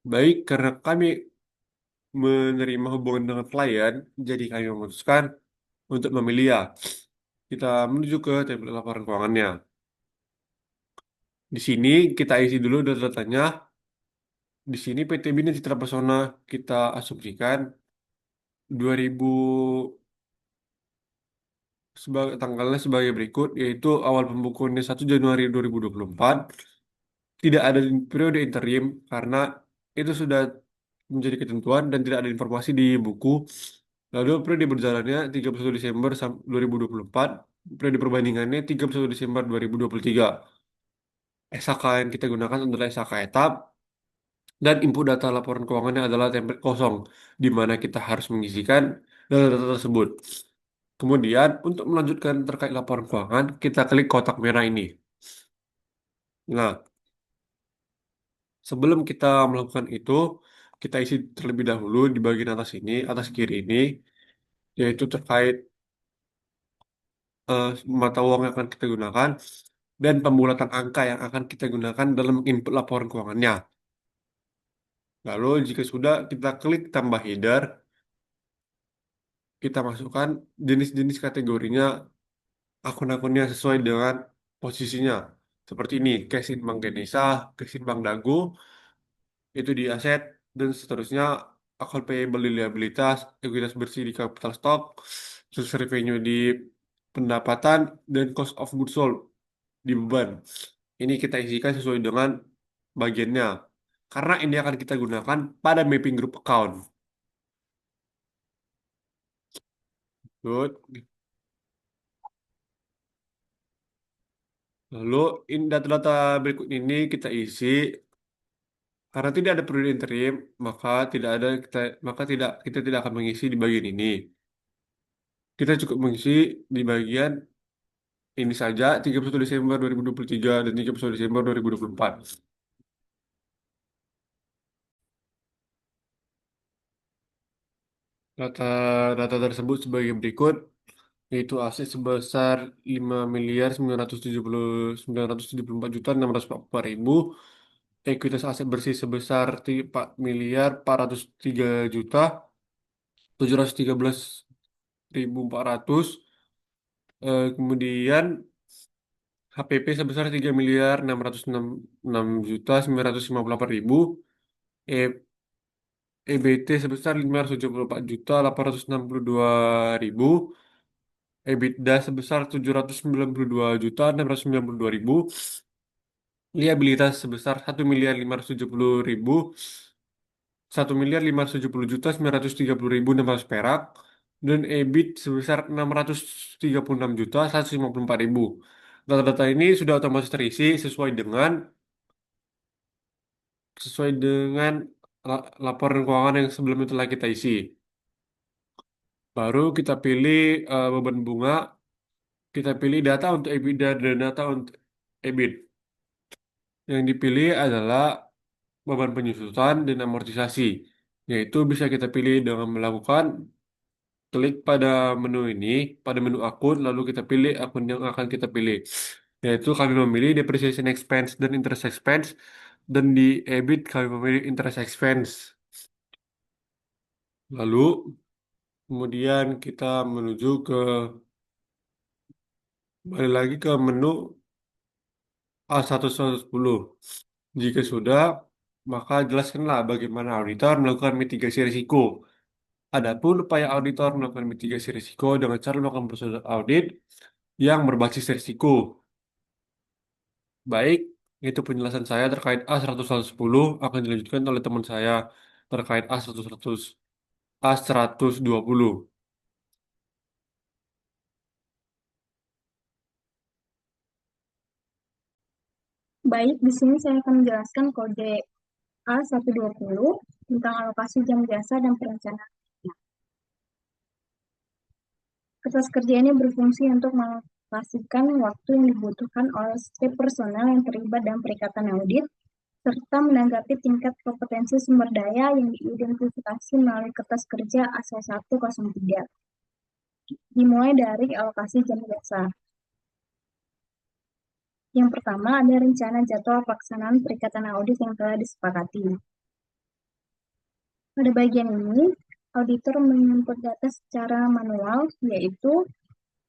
Baik, karena kami menerima hubungan dengan klien, jadi kami memutuskan untuk memilih ya. Kita menuju ke template laporan keuangannya. Di sini kita isi dulu data-datanya. Di sini PT Bina Citra Pesona kita asumsikan 2000 tanggalnya sebagai berikut, yaitu awal pembukuannya 1 Januari 2024, tidak ada periode interim karena itu sudah menjadi ketentuan dan tidak ada informasi di buku. Lalu periode berjalannya 31 Desember 2024, periode perbandingannya 31 Desember 2023. SHK yang kita gunakan adalah SHK etap dan input data laporan keuangannya adalah template kosong di mana kita harus mengisikan data-data tersebut. Kemudian untuk melanjutkan terkait laporan keuangan, kita klik kotak merah ini. Nah, sebelum kita melakukan itu, kita isi terlebih dahulu di bagian atas ini, atas kiri ini, yaitu terkait mata uang yang akan kita gunakan dan pembulatan angka yang akan kita gunakan dalam input laporan keuangannya. Lalu jika sudah, kita klik tambah header, kita masukkan jenis-jenis kategorinya, akun-akunnya sesuai dengan posisinya. Seperti ini, cash in Bank Ganesha, cash in Bank Dago, itu di aset, dan seterusnya, account payable di liabilitas, ekuitas bersih di capital stock, terus revenue di pendapatan, dan cost of goods sold di beban. Ini kita isikan sesuai dengan bagiannya. Karena ini akan kita gunakan pada mapping group account. Good. Lalu data-data berikut ini kita isi. Karena tidak ada periode interim, kita tidak akan mengisi di bagian ini. Kita cukup mengisi di bagian ini saja 31 Desember 2023 dan 31 Desember 2024. Data tersebut sebagai berikut, yaitu aset sebesar 5.974.644.000, ekuitas aset bersih sebesar 4.413.713.400, kemudian HPP sebesar 3.606.958.000, EBT sebesar 574.862.000, EBITDA sebesar 792.692.000, liabilitas sebesar 1.570.000, 1.570.930.600 perak, dan EBIT sebesar 636.154.000. Data-data ini sudah otomatis terisi sesuai dengan laporan keuangan yang sebelumnya telah kita isi. Baru kita pilih beban bunga, kita pilih data untuk EBITDA dan data untuk EBIT. Yang dipilih adalah beban penyusutan dan amortisasi, yaitu bisa kita pilih dengan melakukan klik pada menu ini, pada menu akun, lalu kita pilih akun yang akan kita pilih. Yaitu kami memilih depreciation expense dan interest expense, dan di EBIT kami memilih interest expense. Lalu kemudian kita balik lagi ke menu A110. Jika sudah, maka jelaskanlah bagaimana auditor melakukan mitigasi risiko. Adapun upaya auditor melakukan mitigasi risiko dengan cara melakukan prosedur audit yang berbasis risiko. Baik, itu penjelasan saya terkait A110 akan dilanjutkan oleh teman saya terkait A120. Baik, di sini saya akan menjelaskan kode A120 tentang alokasi jam jasa dan perencanaan. Kertas kerja ini berfungsi untuk mengalokasikan waktu yang dibutuhkan oleh setiap personel yang terlibat dalam perikatan audit, serta menanggapi tingkat kompetensi sumber daya yang diidentifikasi melalui kertas kerja A103. Dimulai dari alokasi jam jasa. Yang pertama ada rencana jadwal pelaksanaan perikatan audit yang telah disepakati. Pada bagian ini, auditor menginput data secara manual, yaitu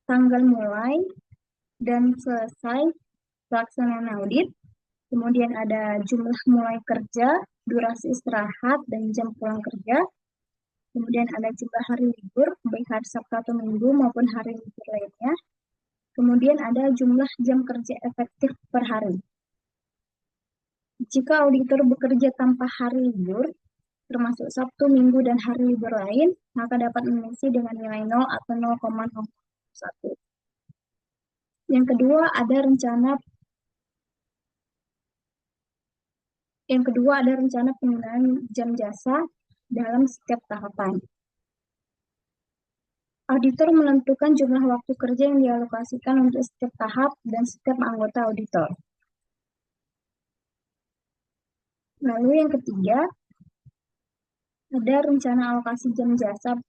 tanggal mulai dan selesai pelaksanaan audit, kemudian ada jumlah mulai kerja, durasi istirahat, dan jam pulang kerja, kemudian ada jumlah hari libur, baik hari Sabtu atau Minggu maupun hari libur lainnya, kemudian ada jumlah jam kerja efektif per hari. Jika auditor bekerja tanpa hari libur, termasuk Sabtu, Minggu, dan hari libur lain, maka dapat mengisi dengan nilai 0 atau 0,01. Yang kedua, ada rencana penggunaan jam jasa dalam setiap tahapan. Auditor menentukan jumlah waktu kerja yang dialokasikan untuk setiap tahap dan setiap anggota auditor. Lalu yang ketiga, ada rencana alokasi jam jasa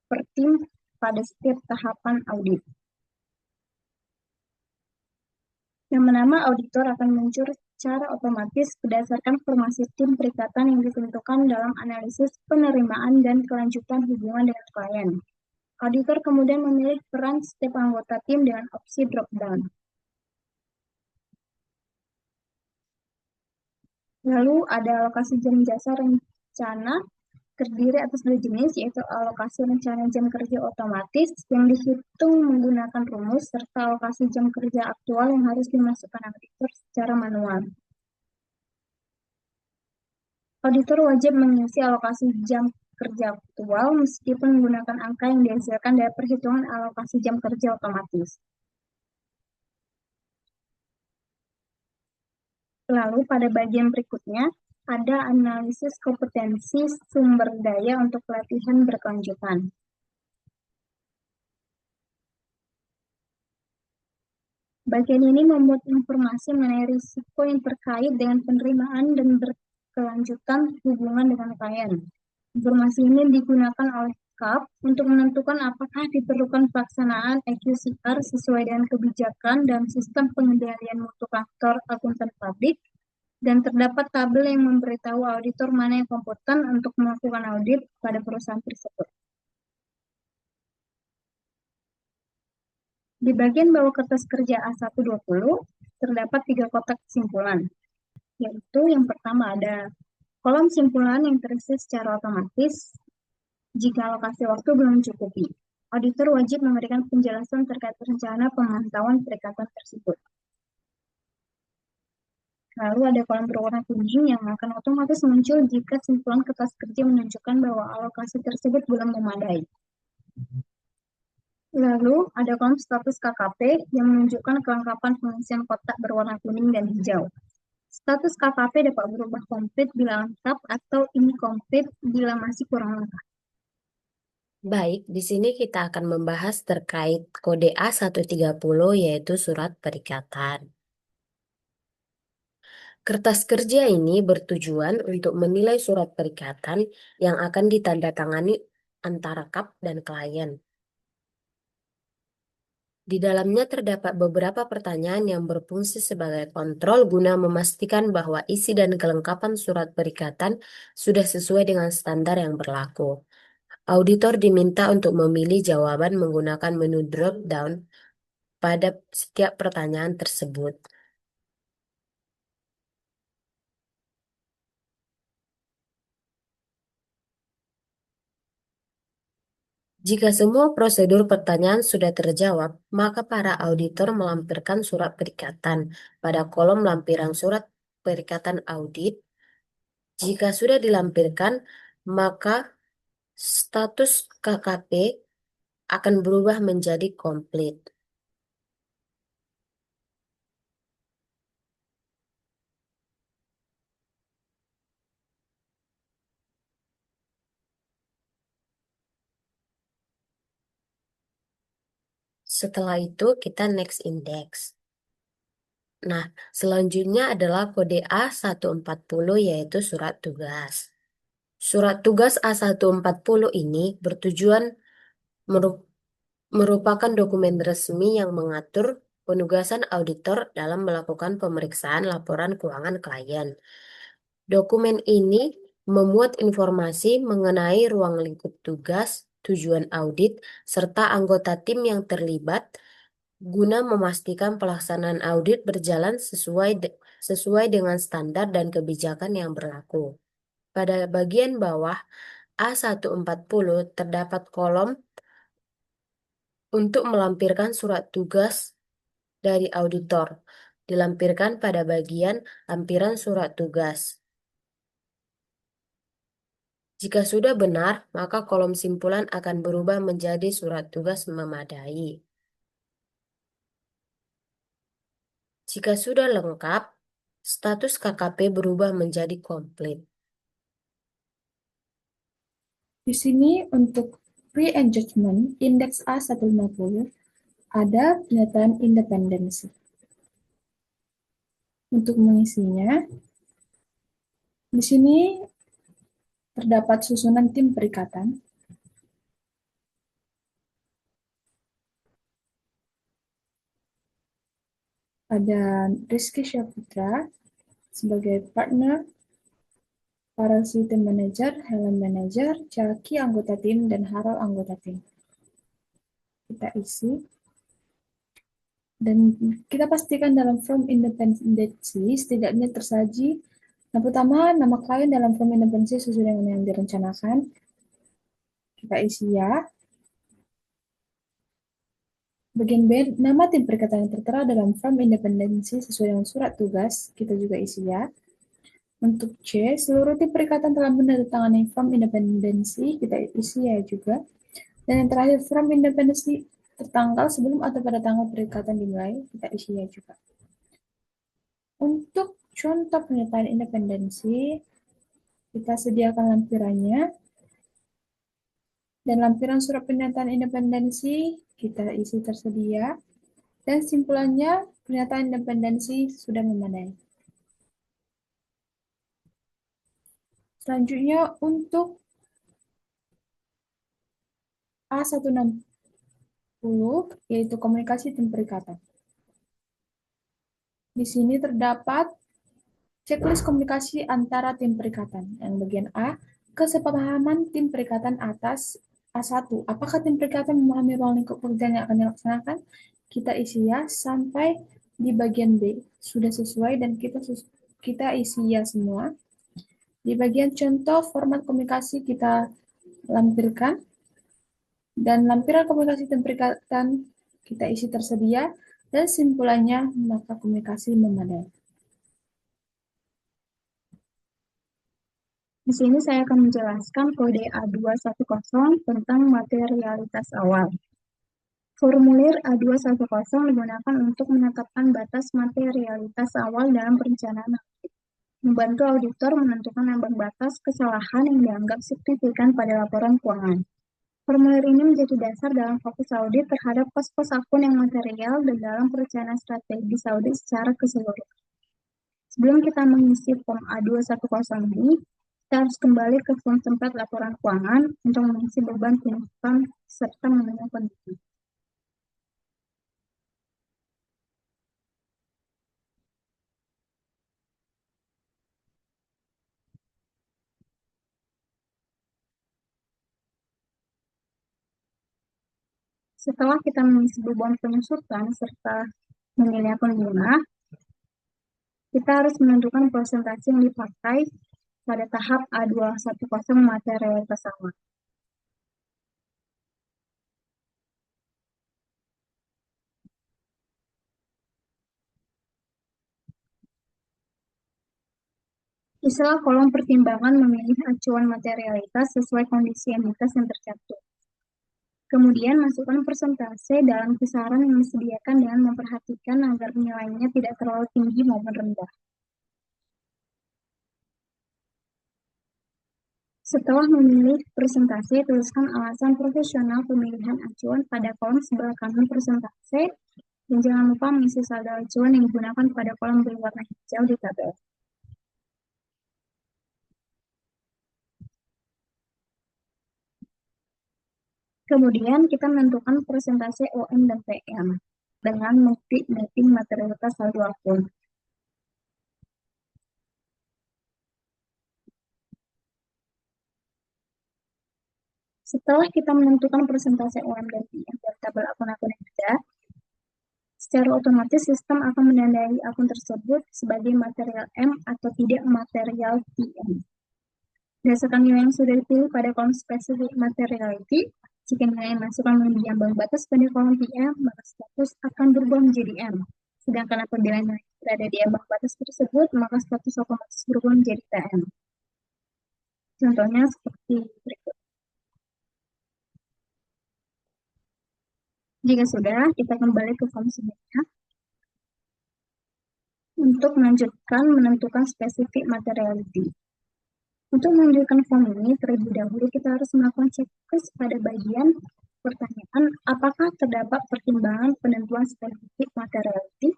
per tim pada setiap tahapan audit. Yang pertama, auditor akan muncul secara otomatis berdasarkan formasi tim perikatan yang ditentukan dalam analisis penerimaan dan kelanjutan hubungan dengan klien. Auditor kemudian memilih peran setiap anggota tim dengan opsi drop-down. Lalu ada alokasi jam jasa rencana terdiri atas dua jenis, yaitu alokasi rencana jam kerja otomatis yang dihitung menggunakan rumus, serta alokasi jam kerja aktual yang harus dimasukkan auditor secara manual. Auditor wajib mengisi alokasi jam kerja aktual meskipun menggunakan angka yang dihasilkan dari perhitungan alokasi jam kerja otomatis. Lalu pada bagian berikutnya, ada analisis kompetensi sumber daya untuk pelatihan berkelanjutan. Bagian ini memuat informasi mengenai risiko yang terkait dengan penerimaan dan berkelanjutan hubungan dengan klien. Informasi ini digunakan oleh CAP untuk menentukan apakah diperlukan pelaksanaan EQCR sesuai dengan kebijakan dan sistem pengendalian mutu kantor akuntan publik, dan terdapat tabel yang memberitahu auditor mana yang kompeten untuk melakukan audit pada perusahaan tersebut. Di bagian bawah kertas kerja A120, terdapat 3 kotak kesimpulan, yaitu yang pertama ada kolom simpulan yang terisi secara otomatis jika alokasi waktu belum mencukupi. Auditor wajib memberikan penjelasan terkait rencana pemantauan perikatan tersebut. Lalu ada kolom berwarna kuning yang akan otomatis muncul jika simpulan kertas kerja menunjukkan bahwa alokasi tersebut belum memadai. Lalu ada kolom status KKP yang menunjukkan kelengkapan pengisian kotak berwarna kuning dan hijau. Status KKP dapat berubah komplit bila lengkap atau incomplete bila masih kurang lengkap. Baik, di sini kita akan membahas terkait kode A130 yaitu surat perikatan. Kertas kerja ini bertujuan untuk menilai surat perikatan yang akan ditandatangani antara CAP dan klien. Di dalamnya terdapat beberapa pertanyaan yang berfungsi sebagai kontrol guna memastikan bahwa isi dan kelengkapan surat perikatan sudah sesuai dengan standar yang berlaku. Auditor diminta untuk memilih jawaban menggunakan menu drop-down pada setiap pertanyaan tersebut. Jika semua prosedur pertanyaan sudah terjawab, maka para auditor melampirkan surat perikatan pada kolom lampiran surat perikatan audit. Jika sudah dilampirkan, maka status KKP akan berubah menjadi komplit. Setelah itu kita next index. Nah, selanjutnya adalah kode A140 yaitu surat tugas. Surat tugas A140 ini bertujuan merupakan dokumen resmi yang mengatur penugasan auditor dalam melakukan pemeriksaan laporan keuangan klien. Dokumen ini memuat informasi mengenai ruang lingkup tugas, tujuan audit, serta anggota tim yang terlibat guna memastikan pelaksanaan audit berjalan sesuai dengan standar dan kebijakan yang berlaku. Pada bagian bawah A140 terdapat kolom untuk melampirkan surat tugas dari auditor. dilampirkan pada bagian lampiran surat tugas. Jika sudah benar, maka kolom simpulan akan berubah menjadi surat tugas memadai. Jika sudah lengkap, status KKP berubah menjadi komplit. Di sini untuk pre-engagement indeks A150 ada pernyataan independensi. Untuk mengisinya, di sini terdapat susunan tim perikatan. Ada Rizky Syaputra sebagai partner, Parasi tim manager, Helen manager, Jaki anggota tim, dan Harold anggota tim. Kita isi. Dan kita pastikan dalam form independensi setidaknya tersaji. Yang pertama, nama klien dalam form independensi sesuai dengan yang direncanakan. Kita isi ya. Bagian B, nama tim perikatan yang tertera dalam form independensi sesuai dengan surat tugas. Kita juga isi ya. Untuk C, seluruh tim perikatan telah menandatangani form independensi. Kita isi ya juga. Dan yang terakhir, form independensi tertanggal sebelum atau pada tanggal perikatan dimulai. Kita isi ya juga. Untuk contoh pernyataan independensi, kita sediakan lampirannya. Dan lampiran surat pernyataan independensi kita isi tersedia. Dan simpulannya, pernyataan independensi sudah memadai. Selanjutnya untuk A160, yaitu komunikasi tim perikatan. Di sini terdapat checklist komunikasi antara tim perikatan. Yang bagian A, kesepahaman tim perikatan atas A1. Apakah tim perikatan memahami ruang lingkup pekerjaan yang akan dilaksanakan? Kita isi ya sampai di bagian B. Sudah sesuai dan kita isi ya semua. Di bagian contoh format komunikasi kita lampirkan. Dan lampiran komunikasi tim perikatan kita isi tersedia. Dan simpulannya maka komunikasi memadai. Di sini saya akan menjelaskan kode A210 tentang materialitas awal. Formulir A210 digunakan untuk menetapkan batas materialitas awal dalam perencanaan audit, membantu auditor menentukan ambang batas kesalahan yang dianggap signifikan pada laporan keuangan. Formulir ini menjadi dasar dalam fokus audit terhadap pos-pos akun yang material dan dalam perencanaan strategis audit secara keseluruhan. Sebelum kita mengisi form A210 ini, kita harus kembali ke form template laporan keuangan untuk mengisi beban penuntutan serta memenuhi kondisi. Setelah kita mengisi beban penuntutan serta memilih akun bunga, kita harus menentukan persentase yang dipakai pada tahap A210 materialitas awal. Isilah kolom pertimbangan memilih acuan materialitas sesuai kondisi entitas yang tercantum. Kemudian masukkan persentase dalam kisaran yang disediakan dengan memperhatikan agar nilainya tidak terlalu tinggi maupun rendah. Setelah memilih persentase, tuliskan alasan profesional pemilihan acuan pada kolom sebelah kanan persentase, dan jangan lupa mengisi saldo acuan yang digunakan pada kolom berwarna hijau di tabel. Kemudian kita menentukan persentase OM dan PM dengan mapping materialitas saldo akun. Setelah kita menentukan persentase OM dan PM dari tabel akun-akun yang ada, secara otomatis sistem akan menandai akun tersebut sebagai material M atau tidak material PM. Berdasarkan nilai yang sudah dipilih pada kolom specific materiality, jika nilai yang masukkan melebihi ambang batas pada kolom PM, maka status akan berubah menjadi M. Sedangkan apabila nilai berada di ambang batas tersebut, maka status otomatis berubah menjadi TM. Contohnya seperti berikut. Jika sudah, kita kembali ke form sebelumnya. Untuk melanjutkan menentukan spesifik materiality. Untuk melanjutkan form ini, terlebih dahulu kita harus melakukan checklist pada bagian pertanyaan apakah terdapat pertimbangan penentuan spesifik materiality.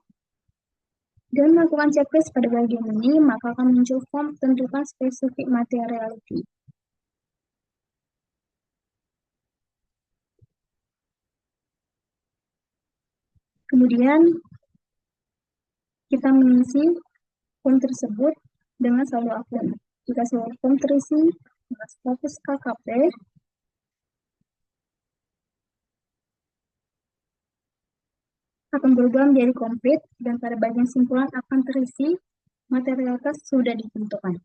Dengan melakukan checklist pada bagian ini, maka akan muncul form tentukan spesifik materiality. Kemudian, kita mengisi form tersebut dengan saldo akun. Jika saldo form terisi dengan status KKP, akan berubah menjadi komplit dan pada bagian simpulan akan terisi materialitas sudah ditentukan.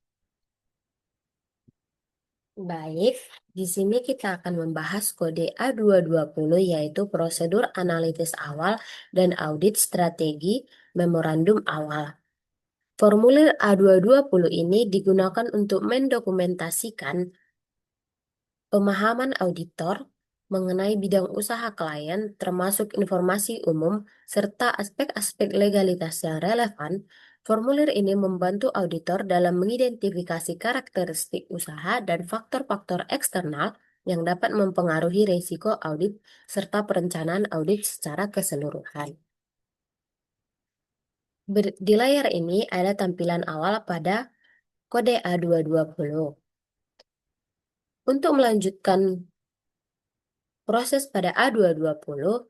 Baik, di sini kita akan membahas kode A220 yaitu prosedur analitis awal dan audit strategi memorandum awal. Formulir A220 ini digunakan untuk mendokumentasikan pemahaman auditor mengenai bidang usaha klien termasuk informasi umum serta aspek-aspek legalitas yang relevan. Formulir ini membantu auditor dalam mengidentifikasi karakteristik usaha dan faktor-faktor eksternal yang dapat mempengaruhi risiko audit serta perencanaan audit secara keseluruhan. Di layar ini ada tampilan awal pada kode A220. Untuk melanjutkan proses pada A220,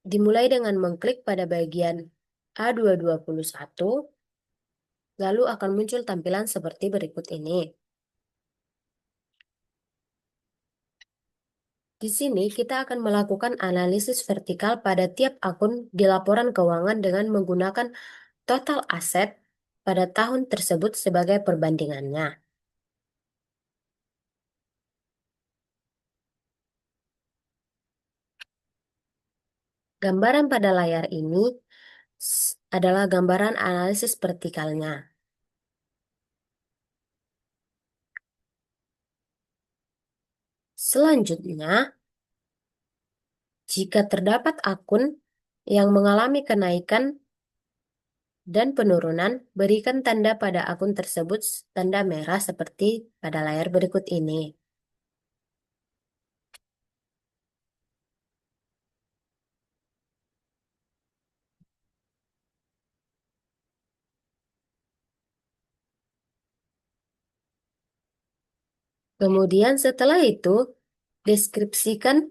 dimulai dengan mengklik pada bagian A221, lalu akan muncul tampilan seperti berikut ini. Di sini kita akan melakukan analisis vertikal pada tiap akun di laporan keuangan dengan menggunakan total aset pada tahun tersebut sebagai perbandingannya. Gambaran pada layar ini adalah gambaran analisis vertikalnya. Selanjutnya, jika terdapat akun yang mengalami kenaikan dan penurunan, berikan tanda pada akun tersebut tanda merah seperti pada layar berikut ini. Kemudian setelah itu, deskripsikan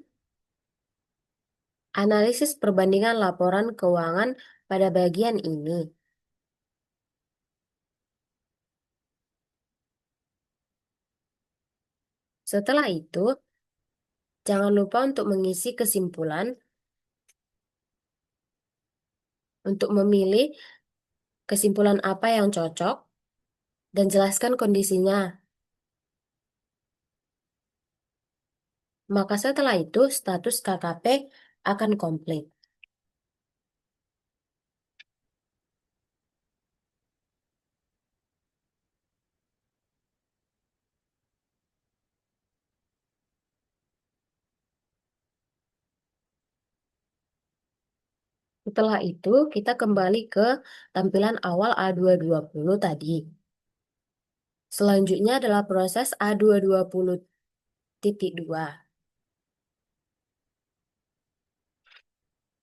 analisis perbandingan laporan keuangan pada bagian ini. Setelah itu, jangan lupa untuk mengisi kesimpulan untuk memilih kesimpulan apa yang cocok dan jelaskan kondisinya. Maka setelah itu status KKP akan komplit. Setelah itu kita kembali ke tampilan awal A220 tadi. Selanjutnya adalah proses A220.2.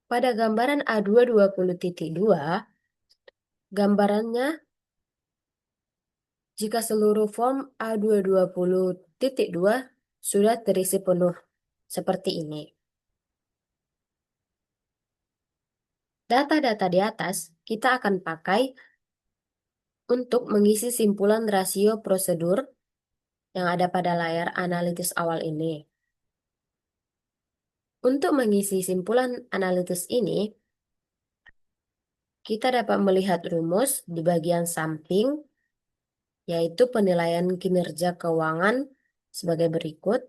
Pada gambaran A220.2, gambarannya jika seluruh form A220.2 sudah terisi penuh seperti ini. Data-data di atas kita akan pakai untuk mengisi simpulan rasio prosedur yang ada pada layar analitis awal ini. Untuk mengisi simpulan analitis ini, kita dapat melihat rumus di bagian samping, yaitu penilaian kinerja keuangan sebagai berikut.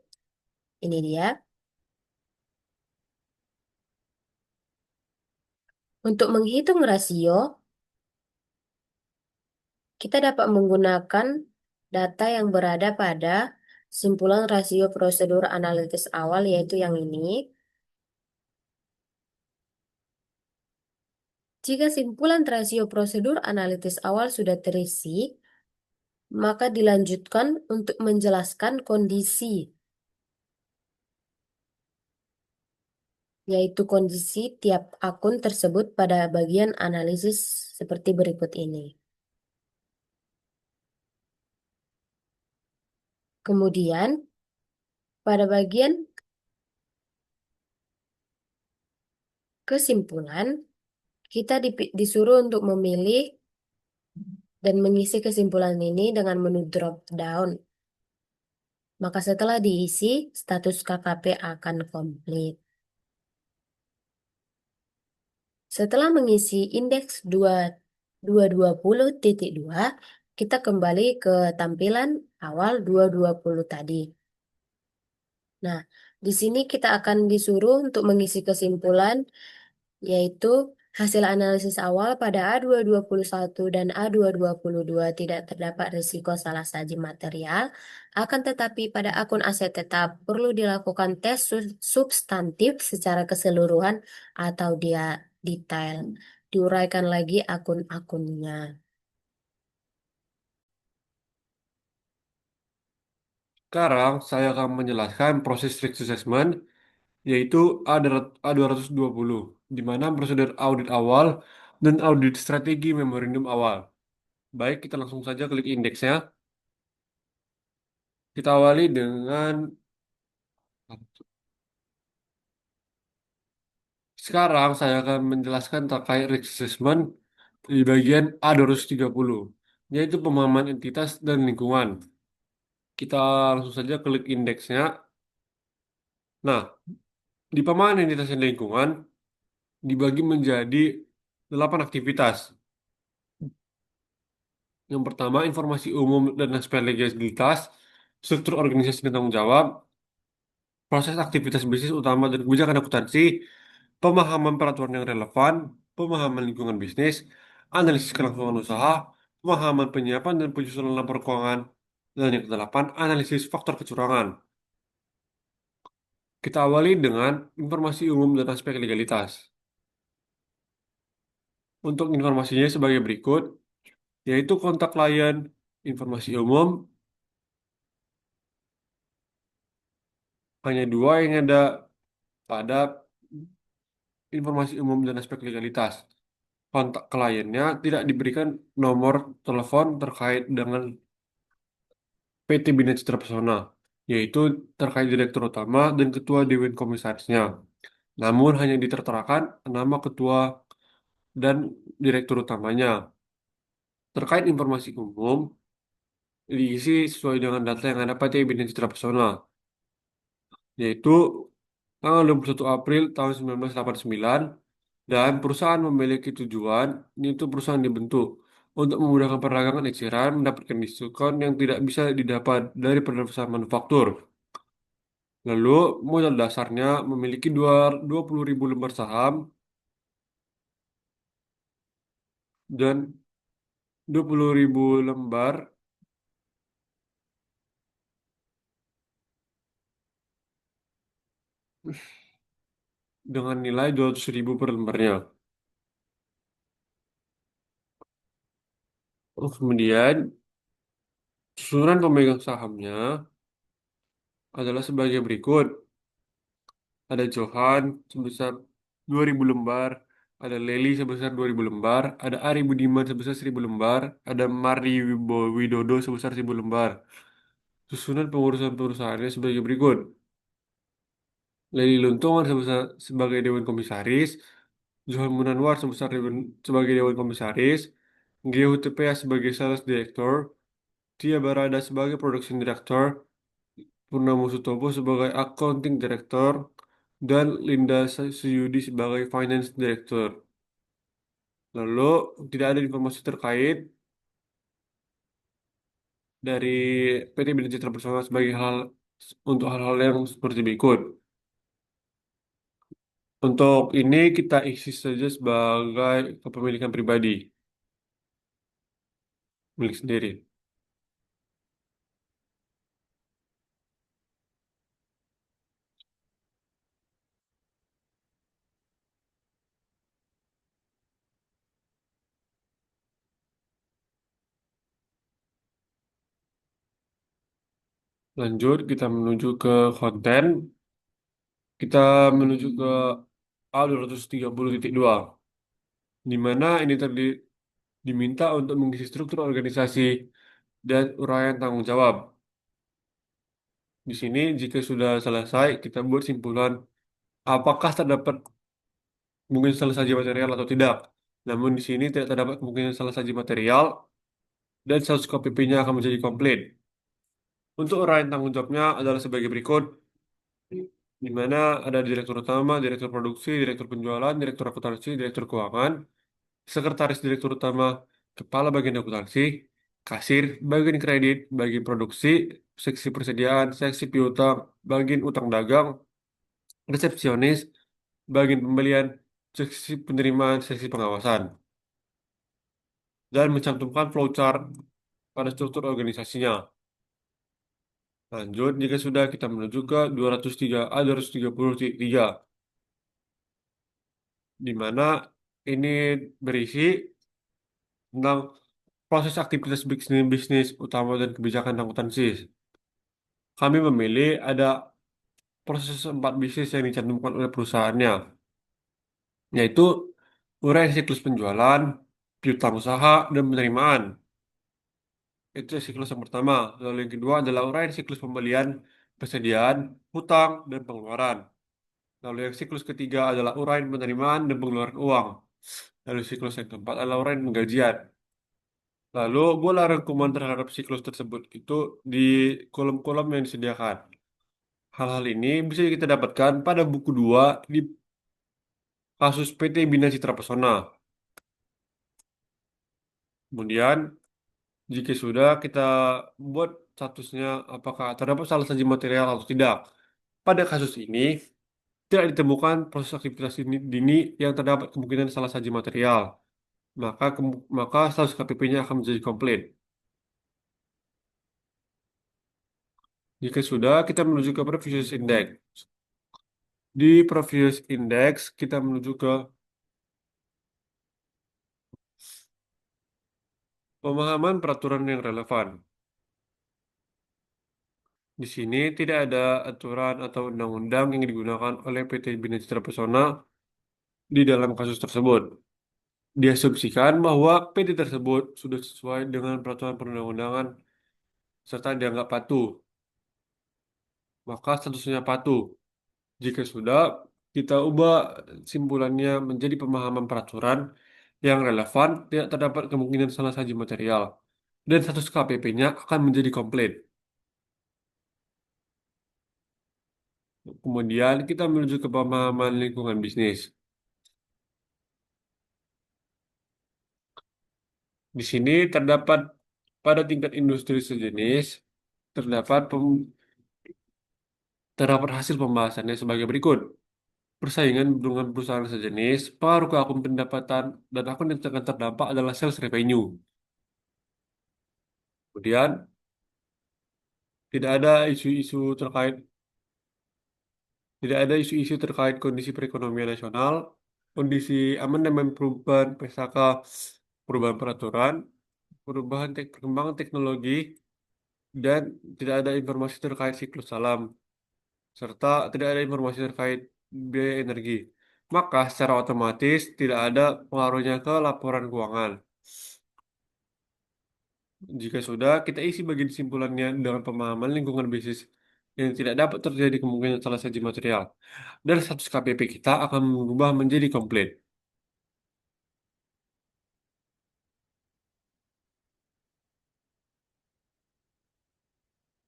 Ini dia. Untuk menghitung rasio, kita dapat menggunakan data yang berada pada simpulan rasio prosedur analitis awal, yaitu yang ini. Jika simpulan rasio prosedur analitis awal sudah terisi, maka dilanjutkan untuk menjelaskan kondisi, yaitu kondisi tiap akun tersebut pada bagian analisis seperti berikut ini. Kemudian, pada bagian kesimpulan, kita disuruh untuk memilih dan mengisi kesimpulan ini dengan menu drop down. Maka setelah diisi, status KKP akan komplit. Setelah mengisi indeks 220.2, kita kembali ke tampilan awal 220 tadi. Nah, di sini kita akan disuruh untuk mengisi kesimpulan, yaitu hasil analisis awal pada A221 dan A222 tidak terdapat risiko salah saji material, akan tetapi pada akun aset tetap perlu dilakukan tes substantif secara keseluruhan atau dia detail. Diuraikan lagi akun-akunnya. Sekarang saya akan menjelaskan proses risk assessment, yaitu A220, di mana prosedur audit awal dan audit strategi memorandum awal. Baik, kita langsung saja klik indeksnya. Kita awali dengan sekarang saya akan menjelaskan terkait risk assessment di bagian A230, yaitu pemahaman entitas dan lingkungan. Kita langsung saja klik indeksnya. Nah, di pemahaman entitas dan lingkungan dibagi menjadi 8 aktivitas. Yang pertama, informasi umum dan aspek legalitas, struktur organisasi dan tanggung jawab, proses aktivitas bisnis utama dan kebijakan akuntansi, pemahaman peraturan yang relevan, pemahaman lingkungan bisnis, analisis kelangsungan usaha, pemahaman penyiapan dan penyusunan laporan keuangan, dan yang kedelapan, analisis faktor kecurangan. Kita awali dengan informasi umum dan aspek legalitas. Untuk informasinya sebagai berikut, yaitu kontak klien, informasi umum, hanya dua yang ada pada informasi umum dan aspek legalitas. Kontak kliennya tidak diberikan nomor telepon terkait dengan PT Bina Citra Pesona, yaitu terkait direktur utama dan ketua dewan komisarisnya. Namun hanya diterterakan nama ketua dan direktur utamanya. Terkait informasi umum, diisi sesuai dengan data yang ada pada PT Bina Citra Pesona, yaitu tanggal 21 April tahun 1989, dan perusahaan memiliki tujuan, yaitu perusahaan dibentuk untuk memudahkan perdagangan eceran mendapatkan diskon yang tidak bisa didapat dari perusahaan manufaktur. Lalu, modal dasarnya memiliki 20.000 lembar saham dan 20.000 lembar dengan nilai 200.000 per lembarnya. Kemudian, susunan pemegang sahamnya adalah sebagai berikut. Ada Johan sebesar 2.000 lembar, ada Leli sebesar 2.000 lembar, ada Ari Budiman sebesar 1.000 lembar, ada Mari Widodo sebesar 1.000 lembar. Susunan pengurusan perusahaannya sebagai berikut. Leli Luntungan sebagai Dewan Komisaris, Johan Munanwar sebagai Dewan Komisaris, Gio Tepea sebagai Sales Director, Tia Barada sebagai Production Director, Purnomo Sutopo sebagai Accounting Director, dan Linda Suyudi sebagai Finance Director. Lalu, tidak ada informasi terkait dari PT Bina Citra Persona sebagai untuk hal-hal yang seperti berikut. Untuk ini kita isi saja sebagai kepemilikan pribadi. milik sendiri. Lanjut, kita menuju ke konten. Kita menuju ke A230.2, di mana ini diminta untuk mengisi struktur organisasi dan uraian tanggung jawab. Di sini, jika sudah selesai, kita buat simpulan apakah terdapat kemungkinan salah saji material atau tidak. Namun di sini tidak terdapat kemungkinan salah saji material dan status KPP-nya akan menjadi komplit. Untuk uraian tanggung jawabnya adalah sebagai berikut, di mana ada direktur utama, direktur produksi, direktur penjualan, direktur akuntansi, direktur keuangan, sekretaris direktur utama, kepala bagian akuntansi, kasir, bagian kredit, bagian produksi, seksi persediaan, seksi piutang, bagian utang dagang, resepsionis, bagian pembelian, seksi penerimaan, seksi pengawasan, dan mencantumkan flowchart pada struktur organisasinya. Lanjut, jika sudah kita menuju ke 203A, 233, di mana ini berisi tentang proses aktivitas bisnis utama dan kebijakan akuntansi. Kami memilih ada proses 4 bisnis yang dicantumkan oleh perusahaannya, yaitu uraian siklus penjualan, piutang usaha, dan penerimaan. Itu siklus yang pertama. Lalu yang kedua adalah uraian siklus pembelian, persediaan, hutang, dan pengeluaran. Lalu yang siklus ketiga adalah uraian penerimaan dan pengeluaran uang. Lalu siklus yang keempat adalah uraian penggajian. Lalu bola rangkuman terhadap siklus tersebut itu di kolom-kolom yang disediakan. Hal-hal ini bisa kita dapatkan pada buku 2 di kasus PT Bina Citra Pesona. Kemudian, jika sudah kita buat statusnya apakah terdapat salah saji material atau tidak. Pada kasus ini, tidak ditemukan proses aktivitas dini yang terdapat kemungkinan salah saji material. Maka status KPP-nya akan menjadi komplit. Jika sudah, kita menuju ke Previous Index. Di Previous Index, kita menuju ke pemahaman peraturan yang relevan. Di sini tidak ada aturan atau undang-undang yang digunakan oleh PT Bina Citra Pesona di dalam kasus tersebut. Diasumsikan bahwa PT tersebut sudah sesuai dengan peraturan perundang-undangan serta dianggap patuh. Maka statusnya patuh. Jika sudah, kita ubah simpulannya menjadi pemahaman peraturan yang relevan, tidak terdapat kemungkinan salah saji material, dan status KPP-nya akan menjadi komplit. Kemudian kita menuju ke pemahaman lingkungan bisnis. Di sini terdapat pada tingkat industri sejenis, terdapat hasil pembahasannya sebagai berikut. Persaingan dengan perusahaan sejenis, pengaruh ke akun pendapatan, dan akun yang akan terdampak adalah sales revenue. Kemudian, tidak ada isu-isu terkait kondisi perekonomian nasional, kondisi amandemen perubahan PSK, perubahan peraturan, perkembangan teknologi, dan tidak ada informasi terkait siklus alam, serta tidak ada informasi terkait biaya energi. Maka secara otomatis tidak ada pengaruhnya ke laporan keuangan. Jika sudah, kita isi bagian simpulannya dengan pemahaman lingkungan bisnis yang tidak dapat terjadi kemungkinan salah saji material. Dan status KPP kita akan berubah menjadi komplit.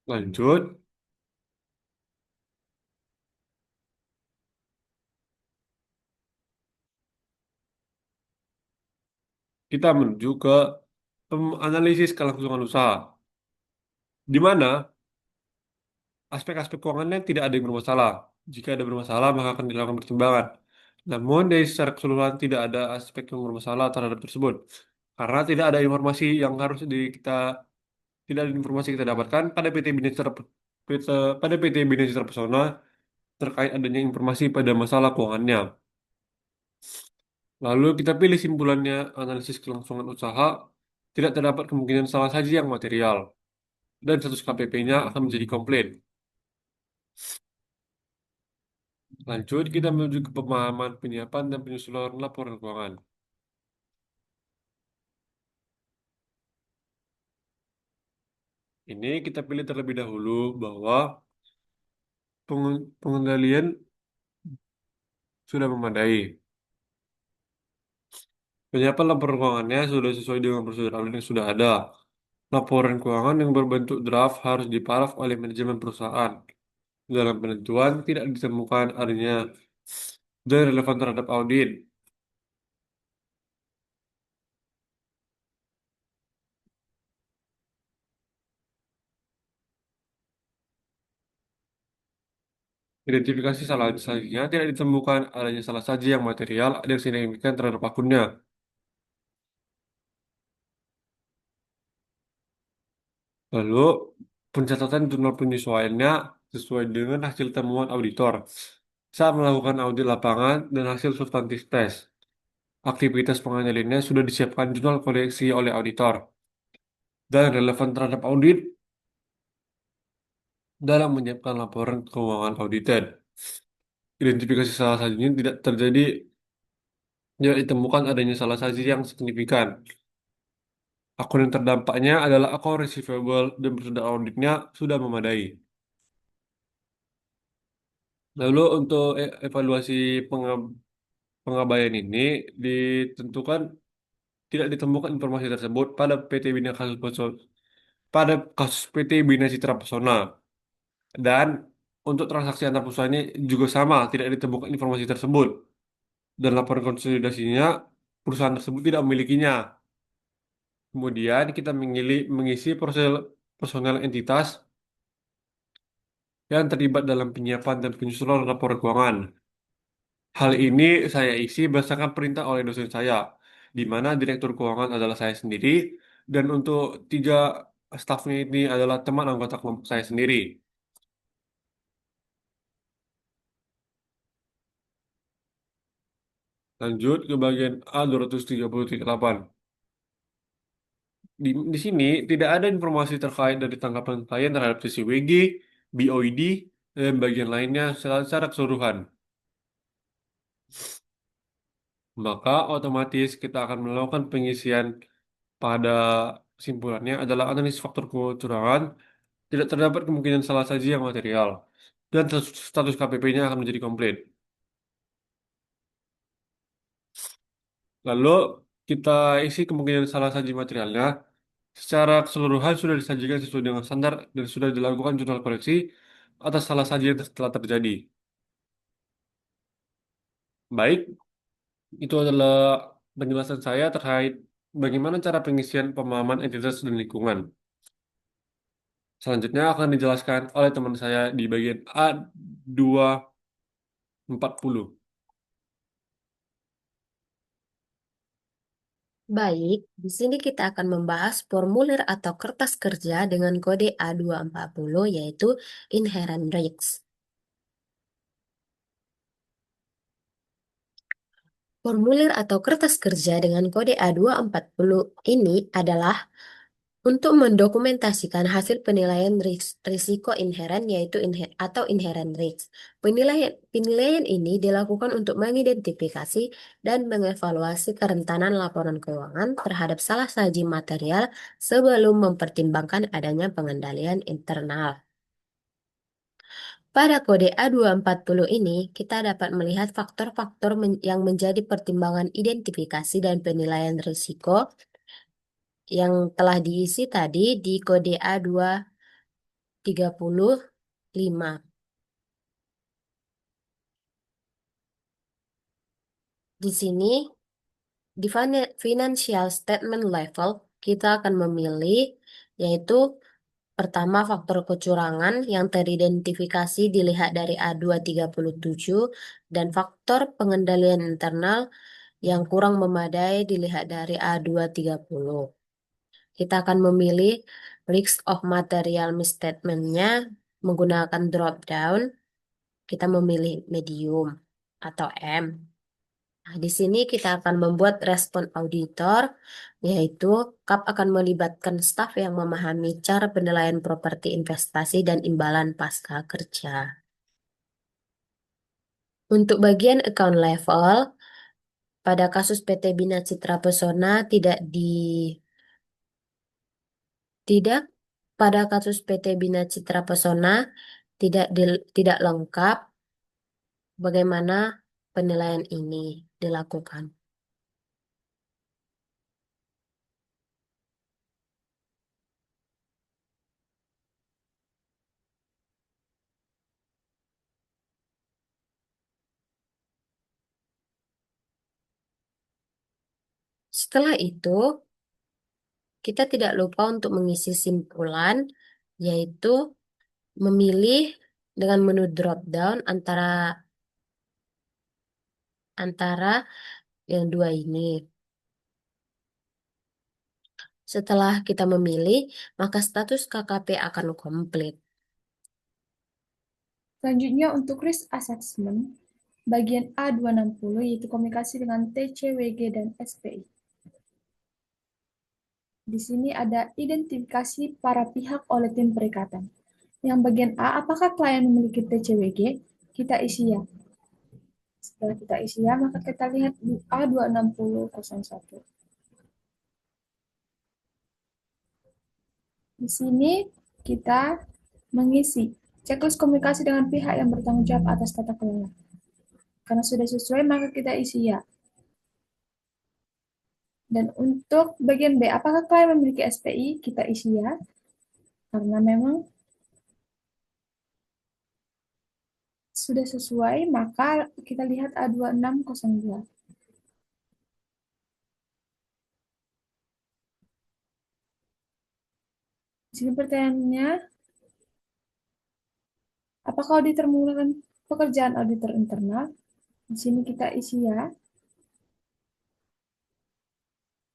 Lanjut, kita menuju ke analisis kelangsungan usaha, di mana aspek-aspek keuangannya tidak ada yang bermasalah. Jika ada bermasalah, maka akan dilakukan pertimbangan. Namun, dari secara keseluruhan tidak ada aspek yang bermasalah terhadap tersebut. Karena tidak ada informasi yang harus tidak ada informasi kita dapatkan pada pada PT Bina Citra Pesona terkait adanya informasi pada masalah keuangannya. Lalu kita pilih simpulannya analisis kelangsungan usaha, tidak terdapat kemungkinan salah saji yang material, dan status KPP-nya akan menjadi komplain. Lanjut, kita menuju ke pemahaman penyiapan dan penyusunan laporan keuangan. Ini kita pilih terlebih dahulu bahwa pengendalian sudah memadai. Penyiapan laporan keuangannya sudah sesuai dengan prosedur audit yang sudah ada. Laporan keuangan yang berbentuk draft harus diparaf oleh manajemen perusahaan. Dalam penentuan tidak ditemukan adanya dan relevan terhadap audit. Identifikasi salah sajinya tidak ditemukan adanya salah saji yang material yang signifikan terhadap akunnya. Lalu pencatatan jurnal penyesuaiannya sesuai dengan hasil temuan auditor saat melakukan audit lapangan dan hasil substantif tes. Aktivitas pengendaliannya sudah disiapkan jurnal koleksi oleh auditor dan relevan terhadap audit dalam menyiapkan laporan keuangan audited. Identifikasi salah sajinya tidak ditemukan adanya salah saji yang signifikan. Akun yang terdampaknya adalah akun receivable dan prosedur auditnya sudah memadai. Lalu untuk evaluasi pengabaian ini ditentukan tidak ditemukan informasi tersebut pada kasus PT Bina Citra Pesona. Dan untuk transaksi antar perusahaan ini juga sama, tidak ditemukan informasi tersebut. Dan laporan konsolidasinya, perusahaan tersebut tidak memilikinya. Kemudian kita mengisi personel entitas yang terlibat dalam penyiapan dan penyusunan laporan keuangan. Hal ini saya isi berdasarkan perintah oleh dosen saya, di mana direktur keuangan adalah saya sendiri, dan untuk 3 stafnya ini adalah teman anggota kelompok saya sendiri. Lanjut ke bagian A230.8. Di sini tidak ada informasi terkait dari tanggapan klien terhadap sesi WG, BOID, dan bagian lainnya secara keseluruhan. Maka otomatis kita akan melakukan pengisian pada kesimpulannya adalah analisis faktor kecurangan, tidak terdapat kemungkinan salah saji yang material, dan status KPP-nya akan menjadi komplit. Lalu kita isi kemungkinan salah saji materialnya. Secara keseluruhan sudah disajikan sesuai dengan standar dan sudah dilakukan jurnal koreksi atas salah saji yang telah terjadi. Baik, itu adalah penjelasan saya terkait bagaimana cara pengisian pemahaman entitas dan lingkungan. Selanjutnya akan dijelaskan oleh teman saya di bagian A240. Baik, di sini kita akan membahas formulir atau kertas kerja dengan kode A240 yaitu inherent risks. Formulir atau kertas kerja dengan kode A240 ini adalah untuk mendokumentasikan hasil penilaian risiko inheren yaitu atau inherent risk. Penilaian ini dilakukan untuk mengidentifikasi dan mengevaluasi kerentanan laporan keuangan terhadap salah saji material sebelum mempertimbangkan adanya pengendalian internal. Pada kode A240 ini, kita dapat melihat faktor-faktor yang menjadi pertimbangan identifikasi dan penilaian risiko yang telah diisi tadi di kode A235. Di sini, di financial statement level, kita akan memilih yaitu pertama faktor kecurangan yang teridentifikasi dilihat dari A237 dan faktor pengendalian internal yang kurang memadai dilihat dari A230. Kita akan memilih risk of material misstatement-nya menggunakan drop down. Kita memilih medium atau M. Nah, di sini kita akan membuat respon auditor, yaitu KAP akan melibatkan staf yang memahami cara penilaian properti investasi dan imbalan pasca kerja. Untuk bagian account level, pada kasus PT Bina Citra Pesona tidak pada kasus PT Bina Citra Pesona tidak lengkap bagaimana penilaian ini dilakukan. Setelah itu, kita tidak lupa untuk mengisi simpulan, yaitu memilih dengan menu drop down antara yang dua ini. Setelah kita memilih, maka status KKP akan komplit. Selanjutnya untuk risk assessment, bagian A260 yaitu komunikasi dengan TCWG dan SPI. Di sini ada identifikasi para pihak oleh tim perikatan. Yang bagian A, apakah klien memiliki TCWG? Kita isi ya. Setelah kita isi ya, maka kita lihat di A26001. Di sini kita mengisi checklist komunikasi dengan pihak yang bertanggung jawab atas tata kelola. Karena sudah sesuai, maka kita isi ya. Dan untuk bagian B, apakah klien memiliki SPI? Kita isi ya. Karena memang sudah sesuai, maka kita lihat A2602. Di sini pertanyaannya, apakah auditor menggunakan pekerjaan auditor internal? Di sini kita isi ya.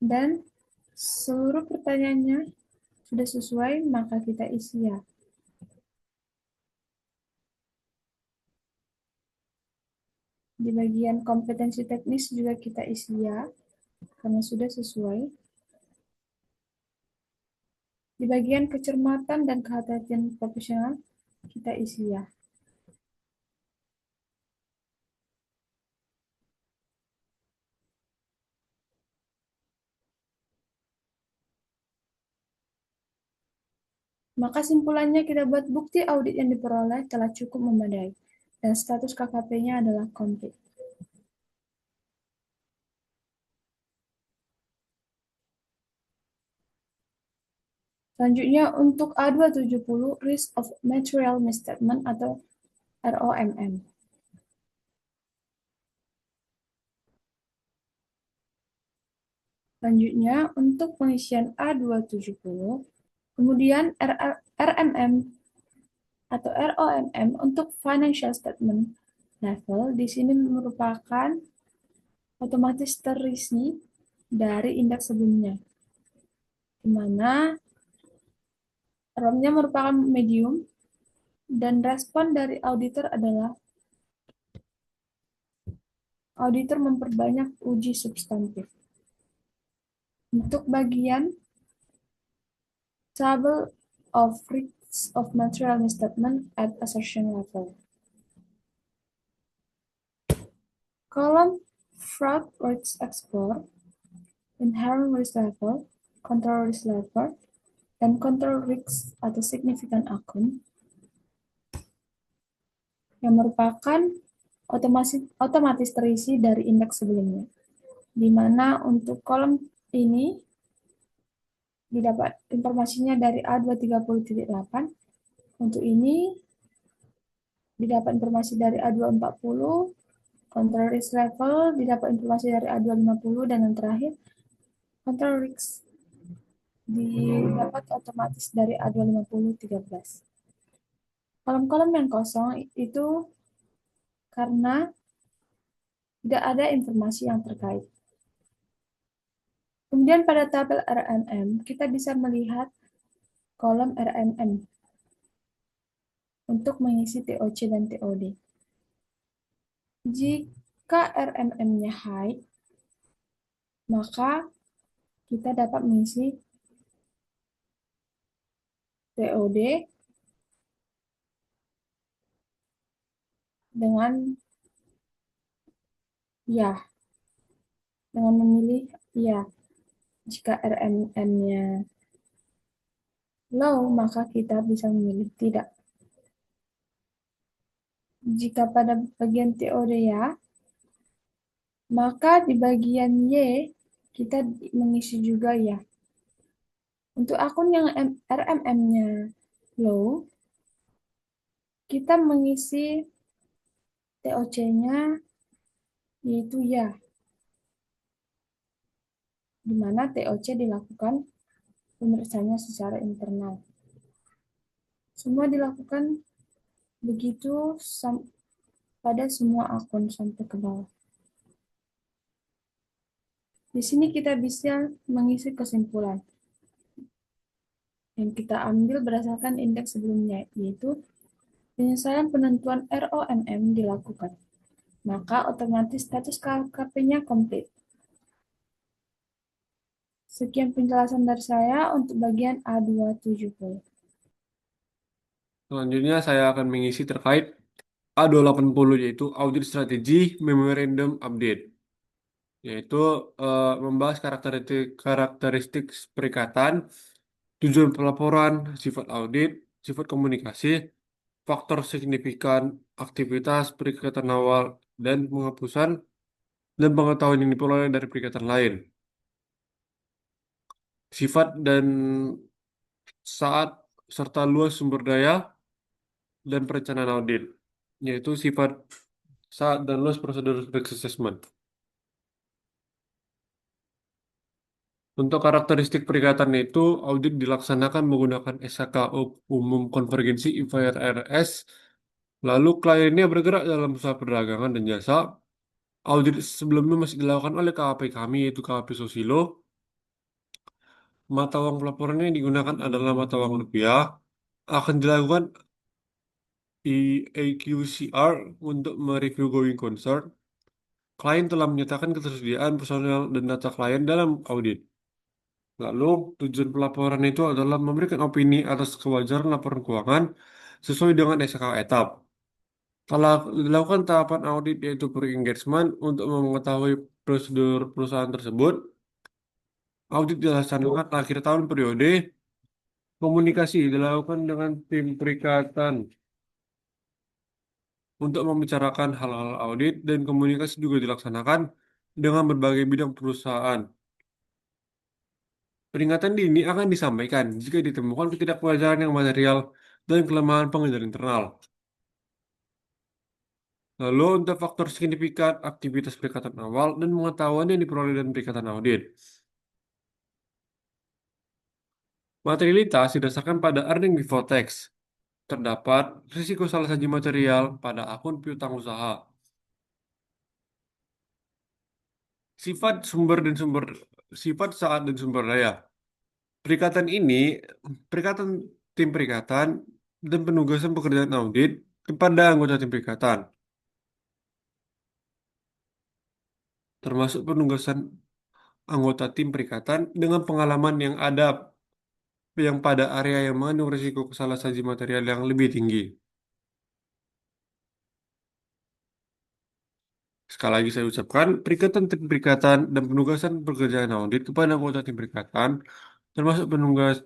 Dan seluruh pertanyaannya sudah sesuai, maka kita isi ya. Di bagian kompetensi teknis juga kita isi ya, karena sudah sesuai. Di bagian kecermatan dan kehati-hatian profesional, kita isi ya. Maka simpulannya kita buat bukti audit yang diperoleh telah cukup memadai, dan status KKP-nya adalah komplit. Selanjutnya untuk A270, Risk of Material Misstatement atau ROMM. Selanjutnya untuk pengisian A270, kemudian RMM atau ROMM untuk Financial Statement Level di sini merupakan otomatis terisi dari indeks sebelumnya, di mana ROM-nya merupakan medium dan respon dari auditor adalah auditor memperbanyak uji substantif. Untuk bagian table of risks of material misstatement at assertion level. Kolom fraud risk explore, inherent risk level, control risk level, dan control risk atau significant account yang merupakan otomatis terisi dari indeks sebelumnya, di mana untuk kolom ini didapat informasinya dari A230.8, untuk ini didapat informasi dari A240, control risk level didapat informasi dari A250, dan yang terakhir control risk didapat otomatis dari A250.13. Kolom-kolom yang kosong itu karena tidak ada informasi yang terkait. Kemudian pada tabel RMM, kita bisa melihat kolom RMM untuk mengisi TOC dan TOD. Jika RMM-nya high, maka kita dapat mengisi TOD dengan ya, dengan memilih ya. Jika RMM-nya low, maka kita bisa memilih tidak. Jika pada bagian TOD ya, maka di bagian Y kita mengisi juga ya. Untuk akun yang RMM-nya low, kita mengisi TOC-nya yaitu ya, di mana TOC dilakukan pemeriksaannya secara internal. Semua dilakukan begitu pada semua akun sampai ke bawah. Di sini kita bisa mengisi kesimpulan yang kita ambil berdasarkan indeks sebelumnya, yaitu penyelesaian penentuan ROMM dilakukan. Maka otomatis status KKP-nya komplit. Sekian penjelasan dari saya untuk bagian A270. Selanjutnya saya akan mengisi terkait A280 yaitu Audit Strategi Memorandum Update. Yaitu membahas karakteristik perikatan, tujuan pelaporan, sifat audit, sifat komunikasi, faktor signifikan, aktivitas perikatan awal, dan penghapusan, dan pengetahuan yang diperoleh dari perikatan lain. Sifat dan saat serta luas sumber daya dan perencanaan audit, yaitu sifat saat dan luas prosedur risk assessment. Untuk karakteristik perikatan itu, audit dilaksanakan menggunakan SKKO umum konvergensi IFRS. Lalu kliennya bergerak dalam usaha perdagangan dan jasa. Audit sebelumnya masih dilakukan oleh KAP kami, yaitu KAP Sosilo. Mata uang pelaporannya yang digunakan adalah mata uang rupiah. Akan dilakukan EAQCR untuk mereview going concern. Klien telah menyatakan ketersediaan personel dan data klien dalam audit. Lalu, tujuan pelaporan itu adalah memberikan opini atas kewajaran laporan keuangan sesuai dengan SK etap. Telah dilakukan tahapan audit yaitu pre-engagement untuk mengetahui prosedur perusahaan tersebut. Audit dilaksanakan akhir tahun periode. Komunikasi dilakukan dengan tim perikatan untuk membicarakan hal-hal audit dan komunikasi juga dilaksanakan dengan berbagai bidang perusahaan. Peringatan dini akan disampaikan jika ditemukan ketidakwajaran yang material dan kelemahan pengendalian internal. Lalu untuk faktor signifikan aktivitas perikatan awal dan pengetahuan yang diperoleh dari perikatan audit. Materialitas didasarkan pada earning before tax. Terdapat risiko salah saji material pada akun piutang usaha. Sifat saat dan sumber daya. Perikatan ini, perikatan tim perikatan dan penugasan pekerjaan audit kepada anggota tim perikatan, termasuk penugasan anggota tim perikatan dengan pengalaman yang pada area yang mengandung risiko kesalahan material yang lebih tinggi. Sekali lagi saya ucapkan, perikatan tim perikatan dan penugasan pekerjaan audit kepada anggota tim perikatan, termasuk penugasan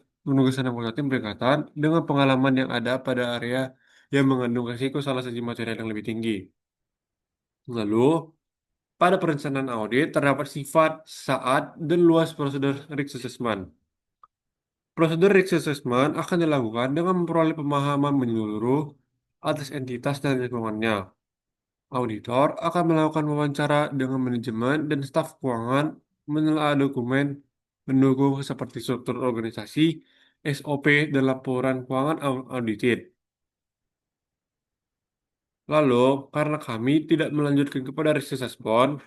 anggota tim perikatan dengan pengalaman yang ada pada area yang mengandung risiko salah satu material yang lebih tinggi. Lalu, pada perencanaan audit terdapat sifat, saat, dan luas prosedur risk assessment. Prosedur risk assessment akan dilakukan dengan memperoleh pemahaman menyeluruh atas entitas dan lingkungannya. Auditor akan melakukan wawancara dengan manajemen dan staf keuangan, menelaah dokumen pendukung seperti struktur organisasi, SOP, dan laporan keuangan audited. Lalu, karena kami tidak melanjutkan kepada risk assessment,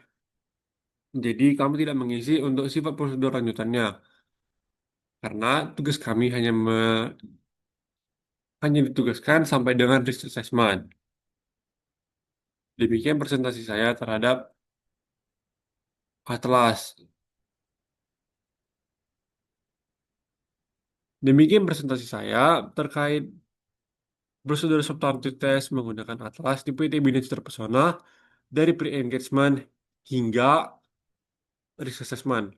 Jadi kamu tidak mengisi untuk sifat prosedur lanjutannya. Karena tugas kami hanya ditugaskan sampai dengan risk assessment. Demikian presentasi saya terhadap Atlas. Demikian presentasi saya terkait prosedur substantif tes menggunakan Atlas di PT Binance Terpesona dari pre-engagement hingga risk assessment.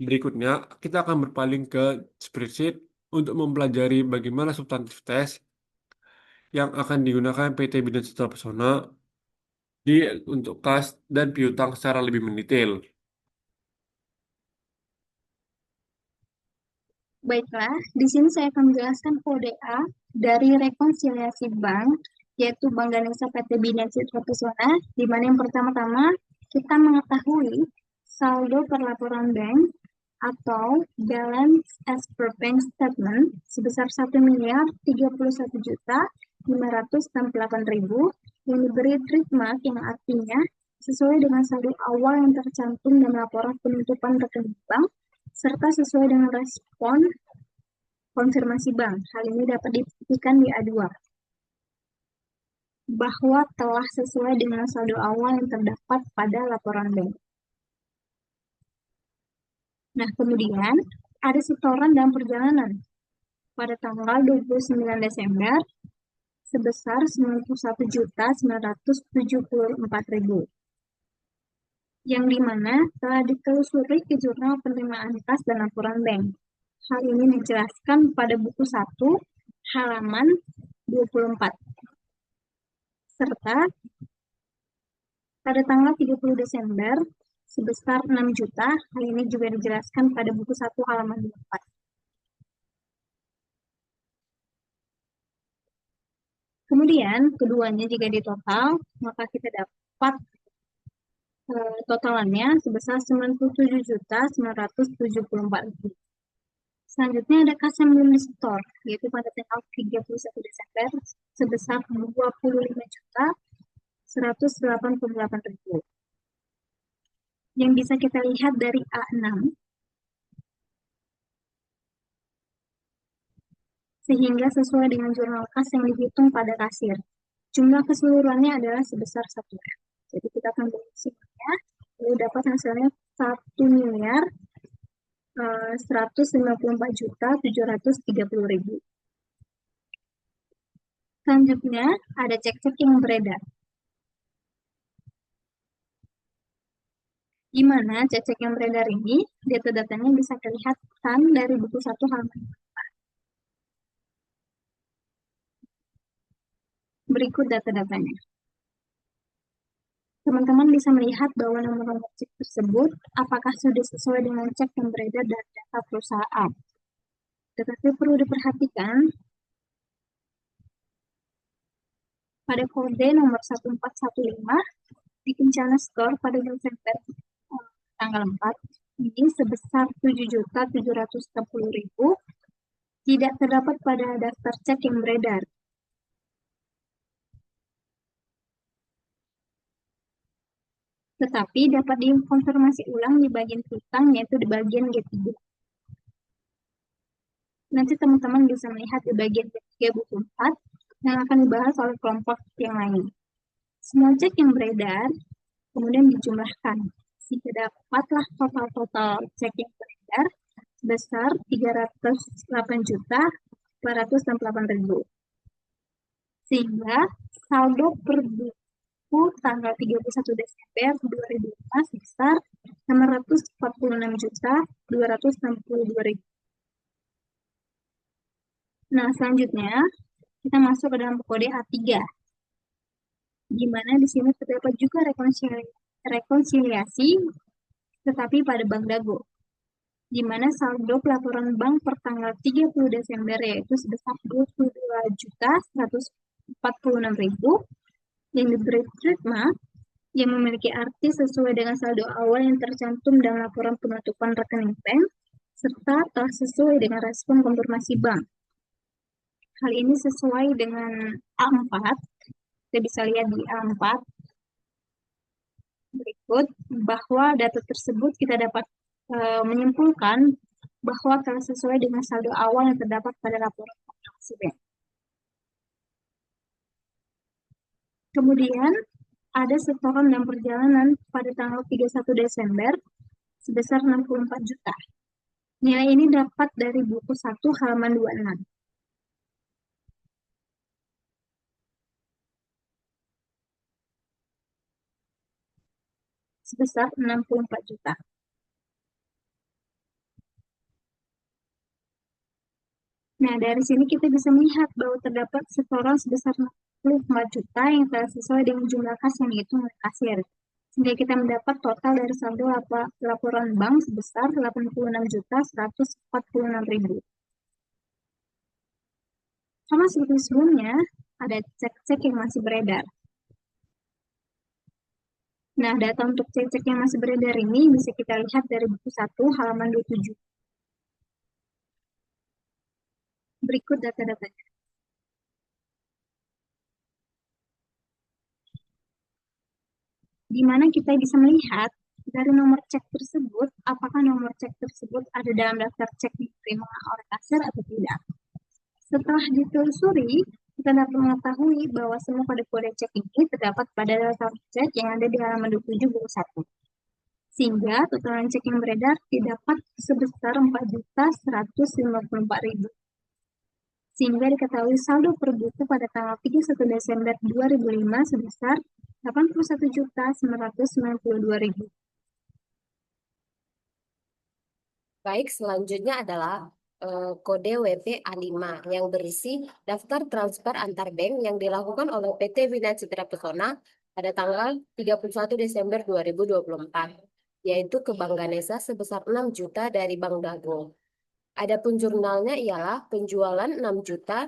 Berikutnya, kita akan berpaling ke spreadsheet untuk mempelajari bagaimana substantif tes yang akan digunakan PT Binance Terpesona di untuk kas dan piutang secara lebih mendetail. Baiklah, di sini saya akan menjelaskan kode A dari rekonsiliasi bank, yaitu Bank Ganesha PT Binance Terpesona, di mana yang pertama-tama kita mengetahui saldo per laporan bank atau balance as per bank statement sebesar 1.031.568.000 yang diberi trademark yang artinya sesuai dengan saldo awal yang tercantum dalam laporan penutupan rekening bank serta sesuai dengan respon konfirmasi bank. Hal ini dapat dibuktikan di A2 bahwa telah sesuai dengan saldo awal yang terdapat pada laporan bank. Nah, kemudian ada setoran dalam perjalanan pada tanggal 29 Desember sebesar 91.974.000 yang dimana telah ditelusuri ke jurnal penerimaan kas dan laporan bank. Hal ini dijelaskan pada buku 1 halaman 24. Serta pada tanggal 30 Desember sebesar 6 juta, hal ini juga dijelaskan pada buku 1 halaman 24. Kemudian, keduanya jika ditotal, maka kita dapat totalannya sebesar 97.974.000. Selanjutnya ada kas yang belum disetor, yaitu pada tanggal 31 Desember sebesar 25.188.000. Yang bisa kita lihat dari A6, sehingga sesuai dengan jurnal kas yang dihitung pada kasir. Jumlah keseluruhannya adalah sebesar 1 M. Jadi kita akan semuanya, lalu dapat hasilnya 1.154.730.000. Selanjutnya ada cek-cek yang beredar. Di mana cek-cek yang beredar ini, data-datanya bisa kelihatan dari buku 1 halaman 4. Berikut data-datanya. Teman-teman bisa melihat bahwa nomor-nomor cek tersebut apakah sudah sesuai dengan cek yang beredar dari data perusahaan. Tetapi perlu diperhatikan pada kode nomor 1415 di Kencana Store pada Desember tanggal 4 ini sebesar 7.760.000 tidak terdapat pada daftar cek yang beredar. Tetapi dapat dikonfirmasi ulang di bagian piutang, yaitu di bagian G3. Nanti teman-teman bisa melihat di bagian G3 buku 4 yang akan dibahas oleh kelompok yang lain. Semua cek yang beredar kemudian dijumlahkan sehingga dapatlah total cek yang beredar sebesar 308.468.000. Sehingga saldo per buku tanggal 31 Desember 2005 sebesar 646.262.000. Nah, selanjutnya kita masuk ke dalam kode A3, di mana di sini terdapat juga rekonsiliasi tetapi pada Bank Dago, di mana saldo pelaporan bank per tanggal 30 Desember yaitu sebesar 22.146.000 yang diberi trademark yang memiliki arti sesuai dengan saldo awal yang tercantum dalam laporan penutupan rekening bank serta telah sesuai dengan respon konfirmasi bank. Hal ini sesuai dengan A4. Kita bisa lihat di A4 berikut bahwa data tersebut kita dapat menyimpulkan bahwa telah sesuai dengan saldo awal yang terdapat pada laporan transaksi bank. Kemudian ada setoran dan perjalanan pada tanggal 31 Desember sebesar 64 juta. Nilai ini dapat dari buku 1 halaman 26. Sebesar 64 juta. Nah, dari sini kita bisa melihat bahwa terdapat setoran sebesar 64 juta yang telah sesuai dengan jumlah kas yang dihitung oleh kasir. Sehingga kita mendapat total dari saldo laporan bank sebesar 86.146.000. Sama seperti sebelumnya, ada cek-cek yang masih beredar. Nah, data untuk cek-cek yang masih beredar ini bisa kita lihat dari buku 1 halaman 27. Berikut data-datanya. Di mana kita bisa melihat dari nomor cek tersebut, apakah nomor cek tersebut ada dalam daftar cek diterima oleh kasir atau tidak. Setelah ditelusuri, kita dapat mengetahui bahwa semua kode-kode cek ini terdapat pada daftar cek yang ada di halaman 27 buku 1. Sehingga total cek yang beredar didapat sebesar 4.154.000. Sehingga diketahui saldo per buku pada tanggal 31 Desember 2005 sebesar 81.992.000. Baik, selanjutnya adalah kode WP-A5 yang berisi daftar transfer antar bank yang dilakukan oleh PT Bina Citra Pesona pada tanggal 31 Desember 2024, yaitu ke Bank Ganesha sebesar 6 juta dari Bank Dago. Adapun jurnalnya ialah penjualan 6 juta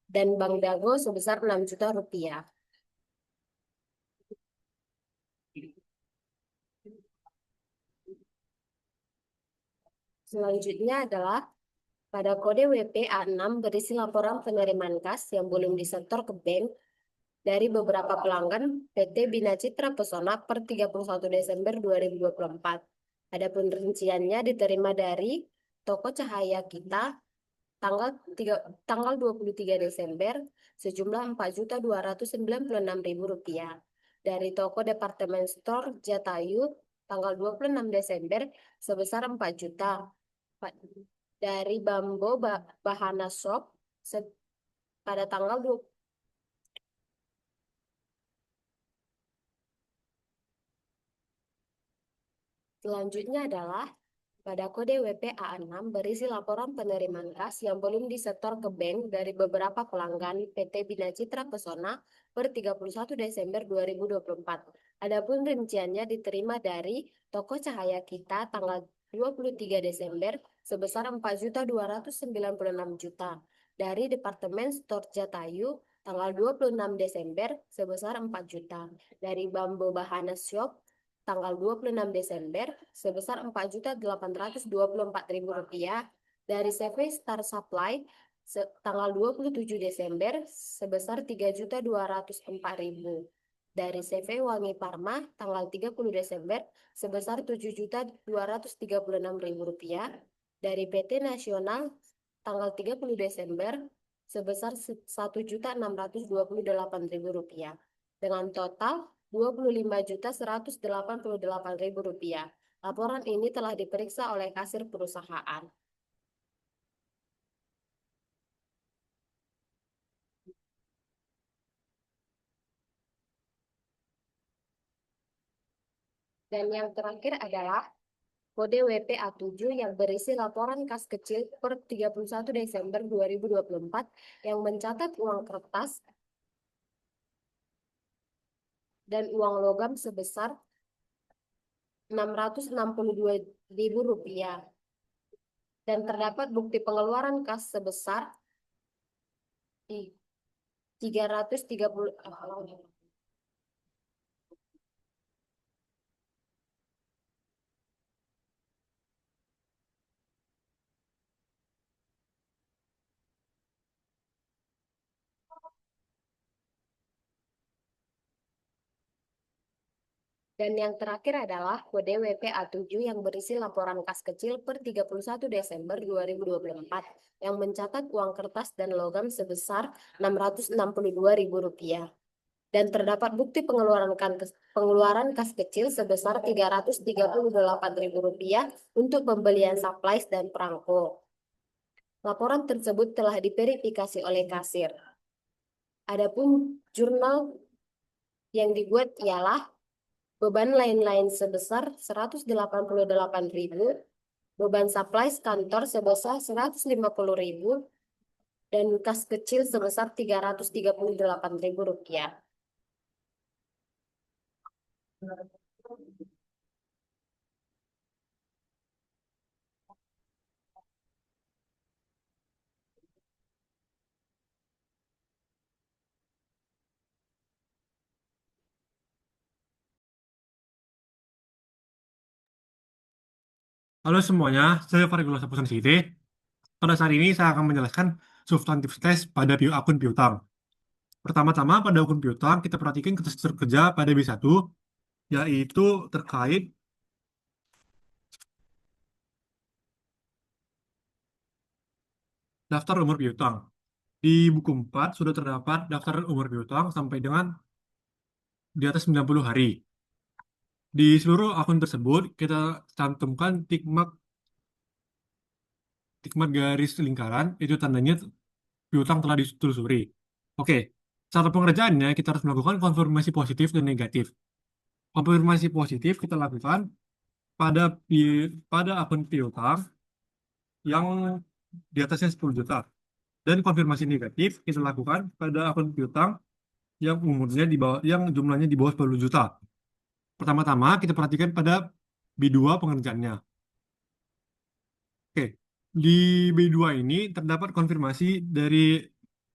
dan Bank Dago sebesar 6 juta rupiah. Selanjutnya adalah pada kode WP-A6 berisi laporan penerimaan kas yang belum disetor ke bank dari beberapa pelanggan PT Bina Citra Pesona per 31 Desember 2024. Adapun rinciannya diterima dari Toko Cahaya Kita tanggal 23 Desember sejumlah Rp4.296.000. Dari Toko Departemen Store Jatayu tanggal 26 Desember sebesar 4 juta. Dari Bambo Bahana Shop pada tanggal 20. Selanjutnya adalah pada kode WP-A6 berisi laporan penerimaan kas yang belum disetor ke bank dari beberapa pelanggan PT Bina Citra Pesona per 31 Desember 2024. Adapun rinciannya diterima dari Toko Cahaya Kita tanggal 23 Desember sebesar 4.296.000. Dari Departemen Store Jatayu tanggal 26 Desember sebesar 4 juta. Dari Bambo Bahana Shop tanggal 26 Desember sebesar Rp4.824.000. Dari CV Star Supply tanggal 27 Desember sebesar Rp3.204.000. Dari CV Wangi Parma tanggal 30 Desember sebesar Rp7.236.000. Dari PT Nasional tanggal 30 Desember sebesar Rp1.628.000 dengan total Rp25.188.000. Laporan ini telah diperiksa oleh kasir perusahaan. Dan yang terakhir adalah kode WP-A7 yang berisi laporan kas kecil per 31 Desember 2024 yang mencatat uang kertas dan uang logam sebesar Rp662.000 dan terdapat bukti pengeluaran kas sebesar 330. Dan yang terakhir adalah kode WPA7 yang berisi laporan kas kecil per 31 Desember 2024 yang mencatat uang kertas dan logam sebesar Rp662.000. Dan terdapat bukti pengeluaran kas kecil sebesar Rp338.000 untuk pembelian supplies dan perangko. Laporan tersebut telah diverifikasi oleh kasir. Adapun jurnal yang dibuat ialah beban lain-lain sebesar Rp188.000, beban supplies kantor sebesar Rp150.000, dan kas kecil sebesar Rp338.000. Halo semuanya, saya Farid Sapuson Siti. Pada saat ini saya akan menjelaskan substantif test pada akun piutang. Pertama-tama pada akun piutang kita perhatikan keterangan kerja pada B1, yaitu terkait daftar umur piutang. Di buku 4 sudah terdapat daftar umur piutang sampai dengan di atas 90 hari. Di seluruh akun tersebut kita cantumkan tikmat garis lingkaran, itu tandanya piutang telah ditelusuri. Oke, cara pengerjaannya kita harus melakukan konfirmasi positif dan negatif. Konfirmasi positif kita lakukan pada pada akun piutang yang di atasnya 10 juta. Dan konfirmasi negatif kita lakukan pada akun piutang yang umurnya di bawah, yang jumlahnya di bawah 10 juta. Pertama-tama kita perhatikan pada B2 pengerjaannya. Oke, di B2 ini terdapat konfirmasi dari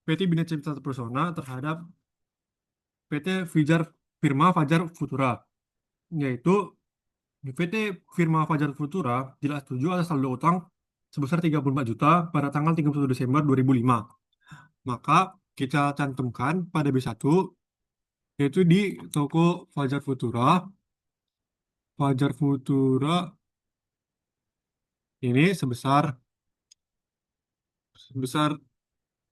PT Bina Cipta Persona terhadap PT Firma Fajar Futura, yaitu PT Firma Fajar Futura tidak setuju atas saldo utang sebesar 34 juta pada tanggal 31 Desember 2005. Maka kita cantumkan pada B1, yaitu di toko Fajar Futura. Fajar Futura ini sebesar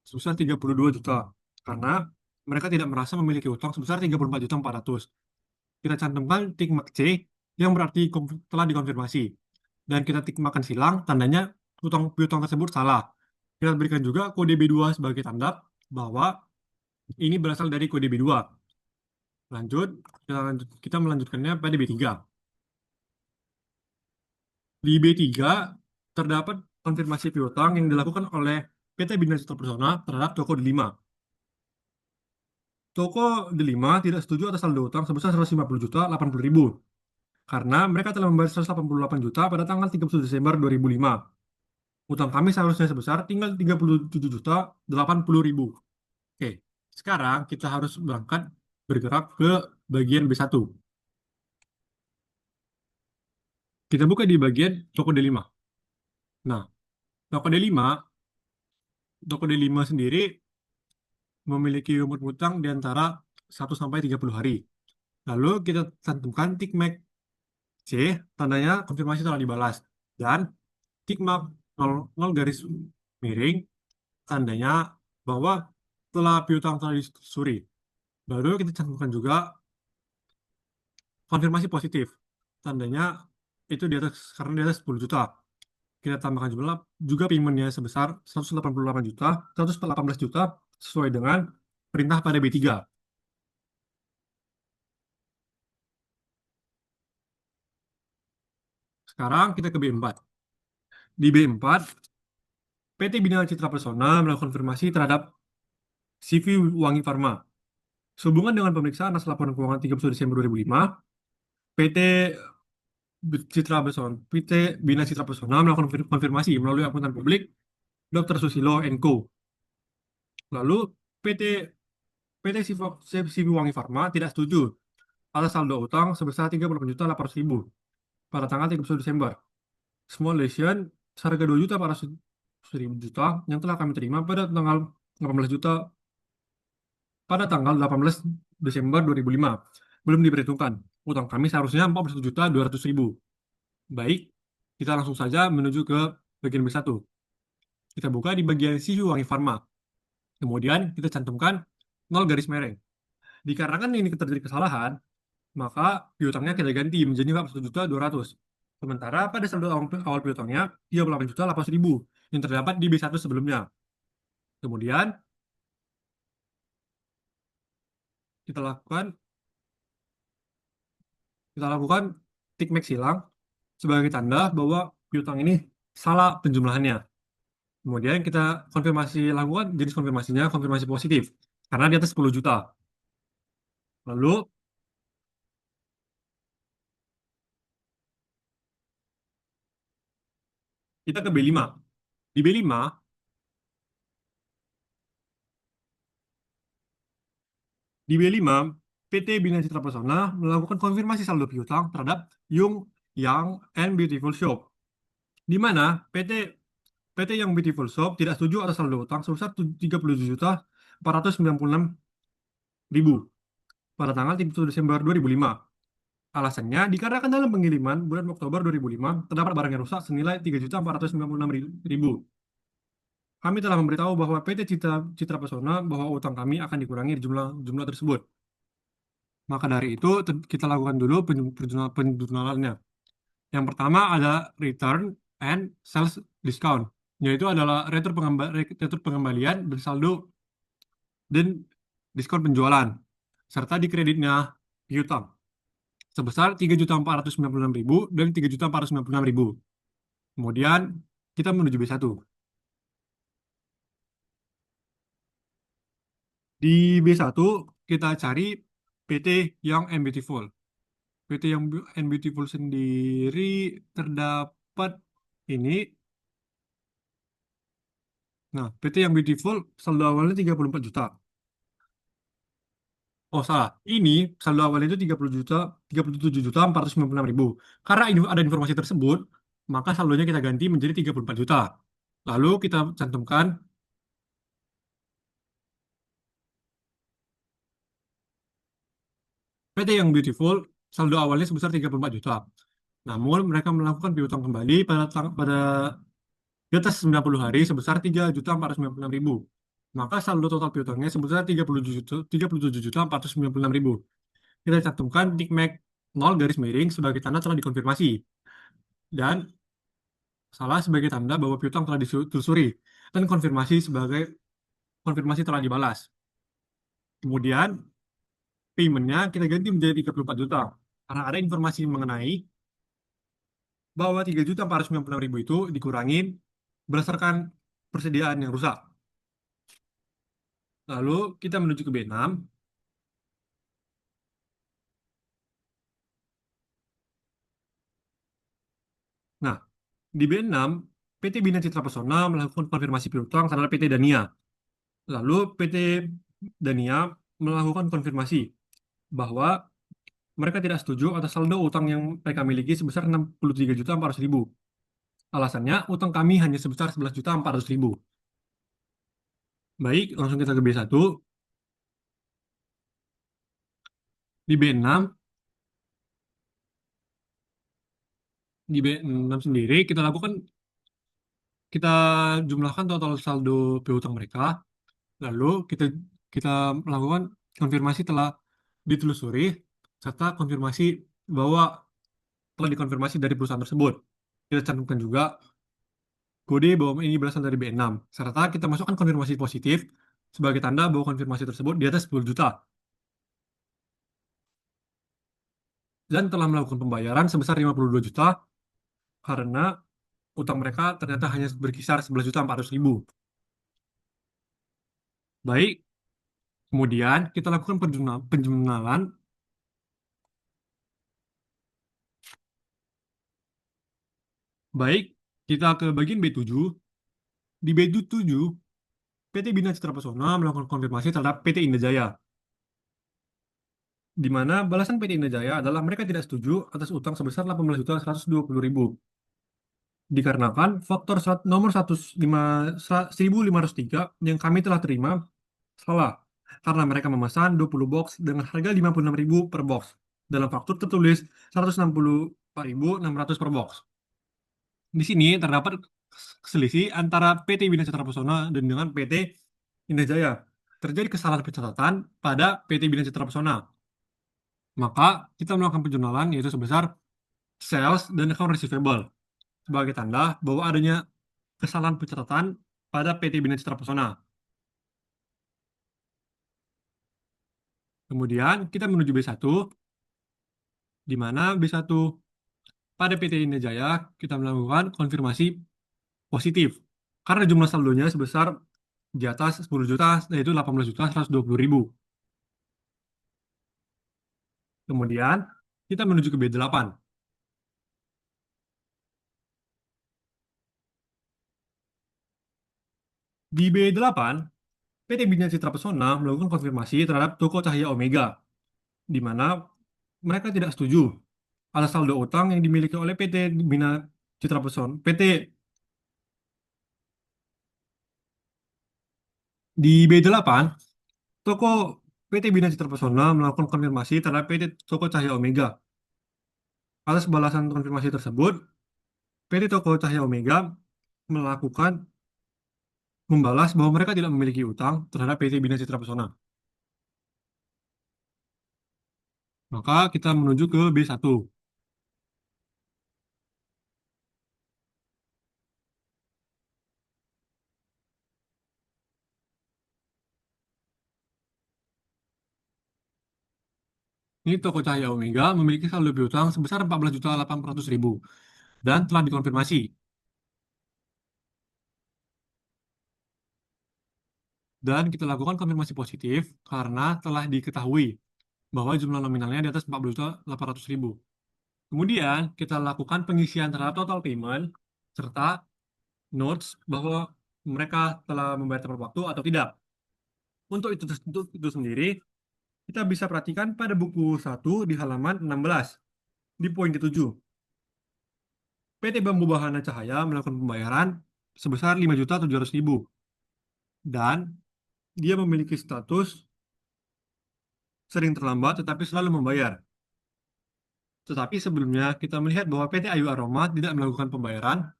sebesar 32 juta karena mereka tidak merasa memiliki utang sebesar 34.400.000. Kita cantumkan tik mark C yang berarti telah dikonfirmasi, dan kita tik markan silang tandanya utang piutang tersebut salah. Kita berikan juga kode B2 sebagai tanda bahwa ini berasal dari kode B2. Lanjut, kita melanjutkannya pada B3. Di B3 terdapat konfirmasi piutang yang dilakukan oleh PT Bina Citra Persona terhadap toko D5. Toko D5 tidak setuju atas saldo utang sebesar 150.080.000 karena mereka telah membayar 188 juta pada tanggal 31 Desember 2005. Utang kami seharusnya sebesar tinggal 37.080.000. Oke, sekarang kita harus bergerak ke bagian B1. Kita buka di bagian toko D5. Nah, toko D5 sendiri memiliki umur utang di antara 1 sampai 30 hari. Lalu kita cantumkan tik mark C, tandanya konfirmasi telah dibalas. Dan tik mark 0 garis miring, tandanya bahwa telah piutang telah disusuri. Lalu kita cantumkan juga konfirmasi positif, tandanya itu di atas, karena di atas 10 juta. Kita tambahkan juga paymentnya sebesar 188 juta, 118 juta sesuai dengan perintah pada B3. Sekarang kita ke B4. Di B4, PT Bina Citra Persona melakukan konfirmasi terhadap CV Wangi Pharma. Sehubungan dengan pemeriksaan atas laporan keuangan 31 Desember 2005, PT Bina Citra Persona melakukan konfirmasi melalui akuntan publik Dr. Susilo Co. Lalu PT CV Wangi Pharma tidak setuju atas saldo utang sebesar 38.800.000 pada tanggal 31 Desember. Small lesion seharga 2.400.000 yang telah kami terima pada tanggal 18 Desember 2005 belum diperhitungkan. utang kami seharusnya 41.200.000. Baik, kita langsung saja menuju ke bagian B1. Kita buka di bagian Siliwangi Pharma. Kemudian kita cantumkan 0 garis mereng. Dikarenakan ini terjadi kesalahan, maka piutangnya kita ganti menjadi 41.200.000. Sementara pada saldo awal piutangnya 38.800.000 yang terdapat di B1 sebelumnya. Kemudian kita lakukan tik max silang sebagai tanda bahwa piutang ini salah penjumlahannya. Kemudian kita lakukan jenis konfirmasinya konfirmasi positif karena di atas 10 juta. Lalu kita ke B5. Di B5 PT Bina Citra Persona melakukan konfirmasi saldo piutang terhadap Yung Yang and Beautiful Shop, di mana PT Yang Beautiful Shop tidak setuju atas saldo utang sebesar 37.496.000 pada tanggal 31 Desember 2005. Alasannya, dikarenakan dalam pengiriman bulan Oktober 2005 terdapat barang yang rusak senilai 3.496.000. Kami telah memberitahu bahwa PT Citra Pesona bahwa utang kami akan dikurangi jumlah tersebut. Maka dari itu kita lakukan dulu penjurnalannya. Yang pertama ada return and sales discount, yaitu adalah retur pengembalian dan saldo dan diskon penjualan serta di kreditnya piutang sebesar 3.496.000 dan 3.496.000. Kemudian kita menuju B1. Di B1 kita cari PT Young and Beautiful. PT Young and Beautiful sendiri terdapat ini. Nah, PT Young Beautiful saldo awalnya 34 juta. Oh, salah. Ini saldo awalnya itu 37.496.000. Karena ada informasi tersebut, maka saldonya kita ganti menjadi 34 juta. Lalu kita cantumkan PT Yang Beautiful saldo awalnya sebesar 34 juta. Namun mereka melakukan piutang kembali pada di atas 90 hari sebesar 3.496.000. Maka saldo total piutangnya sebesar 37.496.000. Kita cantumkan tikmek 0 garis miring sebagai tanda telah dikonfirmasi. Dan salah sebagai tanda bahwa piutang telah ditelusuri. Dan konfirmasi telah dibalas. Kemudian payment-nya kita ganti menjadi 34 juta. Karena ada informasi mengenai bahwa 3.496.000 itu dikurangin berdasarkan persediaan yang rusak. Lalu kita menuju ke B6. Nah, di B6, PT Bina Citra Pesona melakukan konfirmasi piutang terhadap PT Dania. Lalu PT Dania melakukan konfirmasi bahwa mereka tidak setuju atas saldo utang yang mereka miliki sebesar 63.400.000. Alasannya, utang kami hanya sebesar 11.400.000. Baik, langsung kita ke B1. Di B6, sendiri kita jumlahkan total saldo piutang mereka, lalu kita melakukan konfirmasi telah ditelusuri serta konfirmasi bahwa telah dikonfirmasi dari perusahaan tersebut. Kita cantumkan juga kode bahwa ini berasal dari B6 serta kita masukkan konfirmasi positif sebagai tanda bahwa konfirmasi tersebut di atas 10 juta. Dan telah melakukan pembayaran sebesar 52 juta karena utang mereka ternyata hanya berkisar 11.400.000. Baik, kemudian kita lakukan penjumlahan. Baik, kita ke bagian B7. Di B7, PT Bina Citra Pesona melakukan konfirmasi terhadap PT Indah Jaya, di mana balasan PT Indah Jaya adalah mereka tidak setuju atas utang sebesar 18.120.000. Dikarenakan faktor nomor 1503 yang kami telah terima salah, karena mereka memesan 20 box dengan harga 56.000 per box. dalam faktur tertulis 164.600 per box. Di sini terdapat selisih antara PT Bina Citra Pesona dan dengan PT Indah Jaya. Terjadi kesalahan pencatatan pada PT Bina Citra Pesona. Maka kita melakukan penjurnalan yaitu sebesar sales dan account receivable sebagai tanda bahwa adanya kesalahan pencatatan pada PT Bina Citra Pesona. Kemudian kita menuju B1, di mana B1 pada PT Indah Jaya kita melakukan konfirmasi positif karena jumlah saldonya sebesar di atas 10 juta, yaitu 18.120.000. Kemudian kita menuju ke B8. Di B8, PT Bina Citra Pesona melakukan konfirmasi terhadap toko Cahaya Omega, di mana mereka tidak setuju atas saldo utang yang dimiliki oleh PT Bina Citra Pesona. Di B8, toko PT Bina Citra Pesona melakukan konfirmasi terhadap PT Toko Cahaya Omega. Atas balasan konfirmasi tersebut, PT Toko Cahaya Omega melakukan membalas bahwa mereka tidak memiliki utang terhadap PT Bina Citra Pesona. Maka kita menuju ke B1. Ini toko Cahaya Omega memiliki saldo piutang sebesar 14.800.000 dan telah dikonfirmasi. Dan kita lakukan konfirmasi positif karena telah diketahui bahwa jumlah nominalnya di atas 14.800.000. Kemudian kita lakukan pengisian terhadap total payment serta notes bahwa mereka telah membayar tepat waktu atau tidak. Untuk itu sendiri, kita bisa perhatikan pada buku 1 di halaman 16, di poin ke-7. PT Bambu Bahana Cahaya melakukan pembayaran sebesar 5.700.000 dan dia memiliki status sering terlambat tetapi selalu membayar. Tetapi sebelumnya kita melihat bahwa PT Ayu Aroma tidak melakukan pembayaran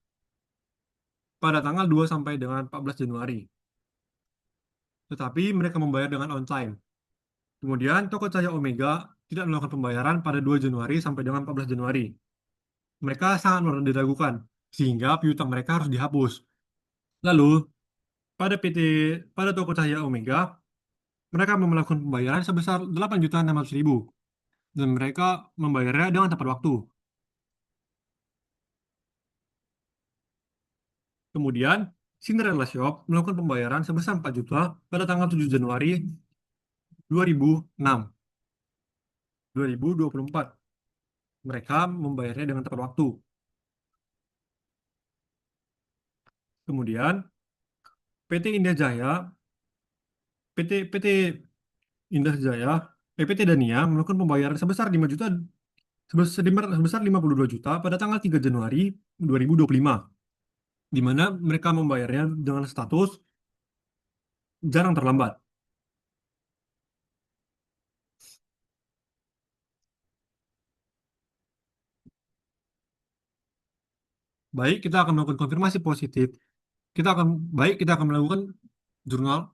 pada tanggal 2 sampai dengan 14 Januari. Tetapi mereka membayar dengan on time. Kemudian Toko Cahaya Omega tidak melakukan pembayaran pada 2 Januari sampai dengan 14 Januari. Mereka sangat diragukan sehingga piutang mereka harus dihapus. Lalu pada Toko Cahaya Omega mereka melakukan pembayaran sebesar 8.600.000 dan mereka membayarnya dengan tepat waktu. Kemudian, Cinderella Shop melakukan pembayaran sebesar 4 juta pada tanggal 7 Januari 2024. Mereka membayarnya dengan tepat waktu. Kemudian, PT Indah Jaya, PT Indah Jaya, PT Dania melakukan pembayaran sebesar 5 juta sebesar 52 juta pada tanggal 3 Januari 2025, di mana mereka membayarnya dengan status jarang terlambat. Kita akan melakukan konfirmasi positif. Kita akan melakukan jurnal.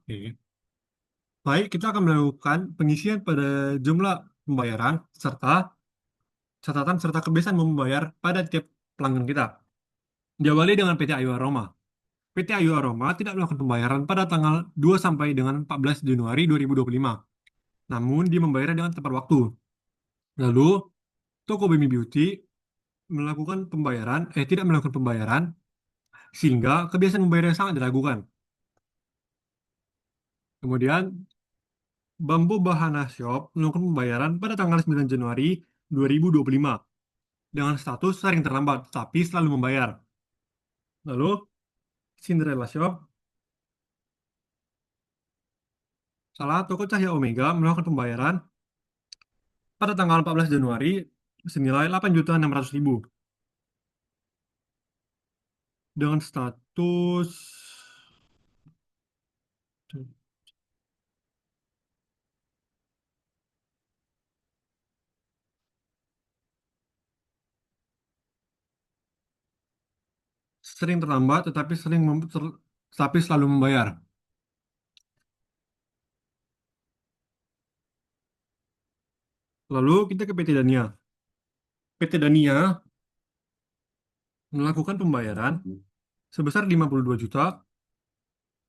Kita akan melakukan pengisian pada jumlah pembayaran serta catatan serta kebiasaan membayar pada tiap pelanggan kita. Diawali dengan PT Ayu Aroma. PT Ayu Aroma tidak melakukan pembayaran pada tanggal 2 sampai dengan 14 Januari 2025. Namun dia membayarnya dengan tepat waktu. Lalu, Toko Bemi Beauty tidak melakukan pembayaran sehingga kebiasaan membayarnya sangat diragukan. Kemudian, Bambu Bahana Shop melakukan pembayaran pada tanggal 9 Januari 2025 dengan status sering terlambat tapi selalu membayar. Lalu, Cinderella Shop, salah toko Cahaya Omega melakukan pembayaran pada tanggal 14 Januari senilai 8.600.000 dengan status sering terlambat tapi selalu membayar. Lalu kita ke PT Dania. PT Dania melakukan pembayaran sebesar 52 juta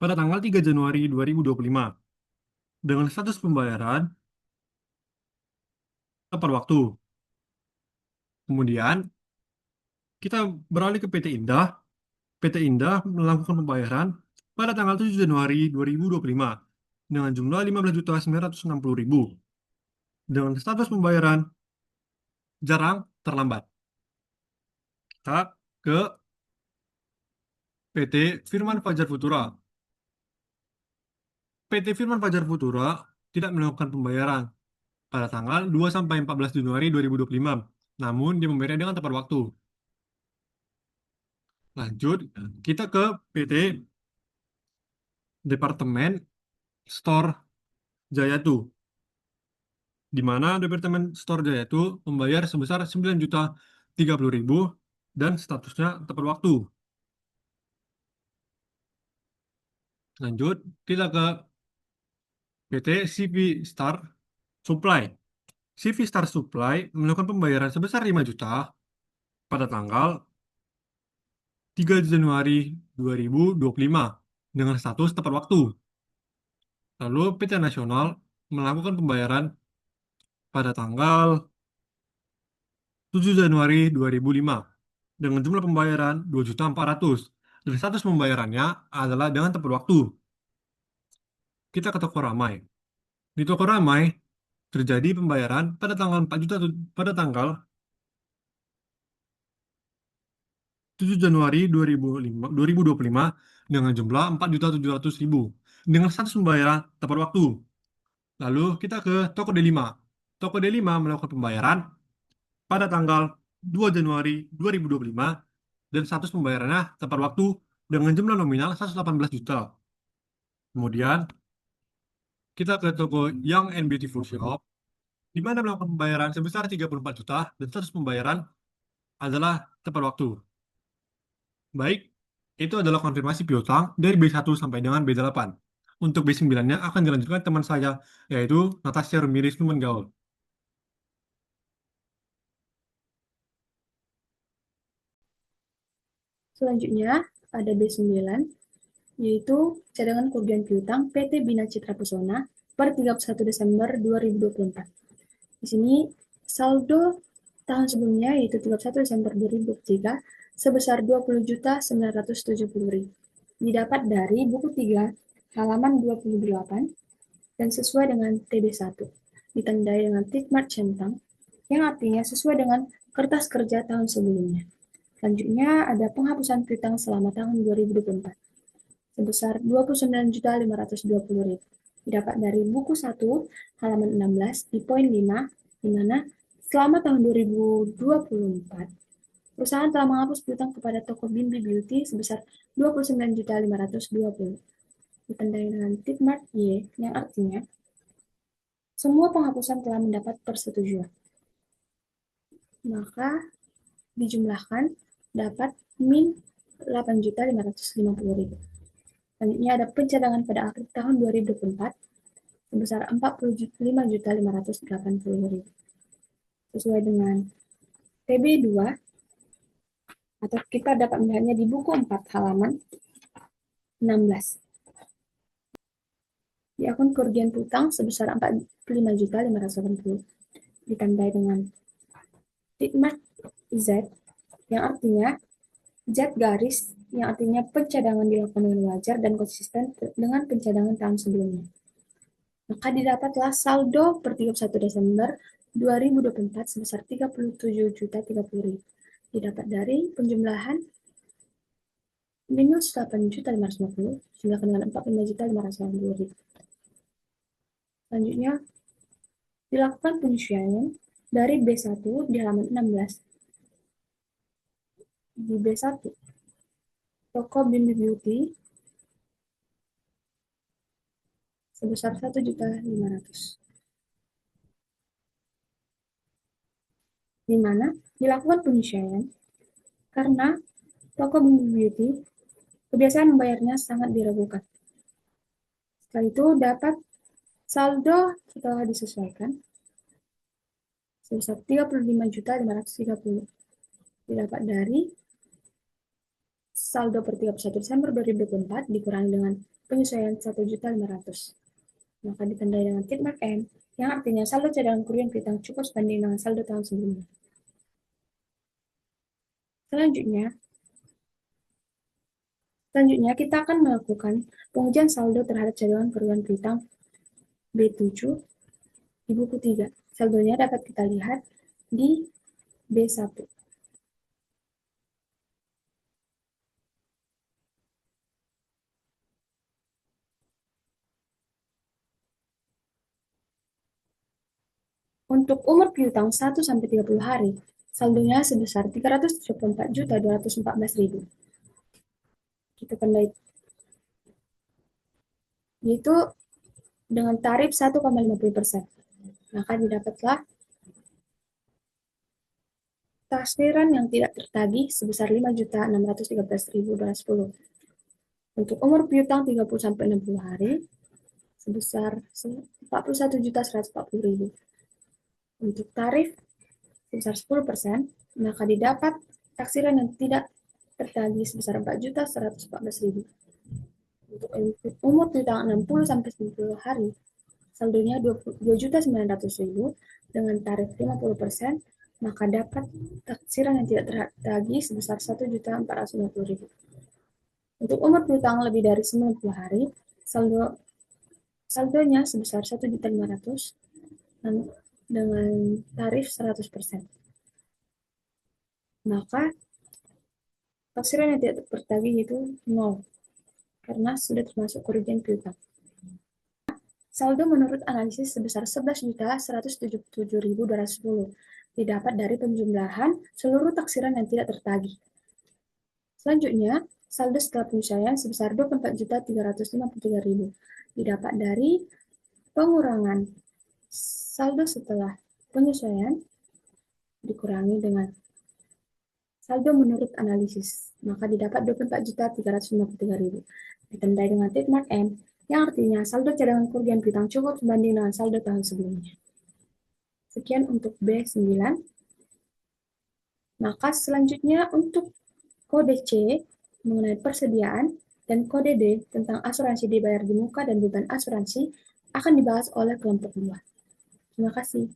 pada tanggal 3 Januari 2025 dengan status pembayaran tepat waktu. Kemudian kita beralih ke PT Indah. PT Indah melakukan pembayaran pada tanggal 7 Januari 2025 dengan jumlah 15.960.000 dengan status pembayaran jarang terlambat. Kita ke PT Firman Fajar Futura. PT Firman Fajar Futura tidak melakukan pembayaran pada tanggal 2 sampai 14 Januari 2025, namun dia membayar dengan tepat waktu. Lanjut, kita ke PT Departemen Store Jayatu, di mana Departemen Store Jayatu membayar sebesar 9.030.000 dan statusnya tepat waktu. Lanjut, kita ke PT CV Star Supply. CV Star Supply melakukan pembayaran sebesar 5 juta pada tanggal 3 Januari 2025 dengan status tepat waktu. Lalu PT Nasional melakukan pembayaran pada tanggal 7 Januari 2005 dengan jumlah pembayaran 2.400.000 dan status pembayarannya adalah dengan tepat waktu. Kita ke toko Ramai. Di toko Ramai terjadi pembayaran pada tanggal 4 juta pada tanggal 7 Januari 2025 dengan jumlah 4.700.000 dengan status pembayaran tepat waktu. Lalu kita ke toko D5. Toko D5 melakukan pembayaran pada tanggal 2 Januari 2025 dan status pembayarannya tepat waktu dengan jumlah nominal 118 juta. Kemudian kita ke toko Young and Beautiful Shop, di mana melakukan pembayaran sebesar 34 juta dan status pembayaran adalah tepat waktu. Baik, itu adalah konfirmasi piutang dari B1 sampai dengan B8. Untuk B9-nya akan dilanjutkan teman saya, yaitu Natasha Rumiris Numengaul. Selanjutnya ada B9, yaitu cadangan kerugian piutang PT Bina Citra Pesona per 31 Desember 2024. Di sini saldo tahun sebelumnya yaitu 31 Desember 2023 sebesar 20.970.000. Didapat dari buku 3 halaman 28 dan sesuai dengan TB1. Ditandai dengan tick mark centang yang artinya sesuai dengan kertas kerja tahun sebelumnya. Selanjutnya ada penghapusan piutang selama tahun 2024 sebesar 29.520.000. Didapat dari buku 1 halaman 16 di poin 5, di mana selama tahun 2024 perusahaan telah menghapus piutang kepada toko Bimbi Beauty sebesar 29.520. Ditandai dengan tick mark Y yang artinya semua penghapusan telah mendapat persetujuan. Maka dijumlahkan dapat min 8.550.000. Selanjutnya ada pencadangan pada akhir tahun 2024 sebesar 45.580.000. Sesuai dengan TB2 atau kita dapat melihatnya di buku 4 halaman 16. Di akun kerugian piutang sebesar 45.580 ditandai dengan tick mark Z yang artinya Z garis yang artinya pencadangan dilakukan dengan wajar dan konsisten dengan pencadangan tahun sebelumnya. Maka didapatlah saldo per 31 Desember 2024 sebesar 37.030.000. Didapat dari penjumlahan minus 8.550 jumlahkan dengan 45.580.000. Selanjutnya dilakukan penyesuaian dari B1 di halaman 16. Di B1 toko Bimbi Beauty sebesar 1.500.000. Di mana dilakukan penyesuaian karena toko Bumbu Beauty, kebiasaan membayarnya sangat diragukan. Setelah itu dapat saldo setelah disesuaikan sebesar 35.530 didapat dari saldo per 31 Desember 2024 dikurangi dengan penyesuaian 1.500.000. Maka ditandai dengan tick mark M, yang artinya saldo cadangan kurang piutang cukup sebanding dengan saldo tahun sebelumnya. Selanjutnya kita akan melakukan pengujian saldo terhadap cadangan kerugian piutang B7 di buku 3. Saldonya dapat kita lihat di B1. Untuk umur piutang 1-30 hari, saldonya sebesar 374.214.000. Kita tandai, yaitu dengan tarif 1,50%. Maka didapatlah taksiran yang tidak tertagih sebesar 5.613.210. Untuk umur piutang 30-60 hari sebesar 41.140.000. Untuk tarif sebesar 10%, maka didapat taksiran yang tidak tertagih sebesar 4.114.000. Untuk umur piutang 60-90 hari, saldonya 2.900.000 dengan tarif 50%, maka dapat taksiran yang tidak tertagih sebesar 1.450.000. Untuk umur piutang lebih dari 90 hari, saldonya sebesar 1.500.000 dengan tarif 100%. Maka taksiran yang tidak tertagih itu 0, karena sudah termasuk kerugian piutang. Saldo menurut analisis sebesar 11.177.210 didapat dari penjumlahan seluruh taksiran yang tidak tertagih. Selanjutnya, saldo setelah penyesuaian sebesar 24.353.000 didapat dari pengurangan saldo setelah penyesuaian dikurangi dengan saldo menurut analisis, maka didapat 24.353.000. Ditandai dengan tick mark M, yang artinya saldo cadangan kerugian piutang cukup sebanding dengan saldo tahun sebelumnya. Sekian untuk B9. Maka selanjutnya untuk kode C mengenai persediaan dan kode D tentang asuransi dibayar di muka dan beban asuransi akan dibahas oleh kelompok 2. Terima kasih.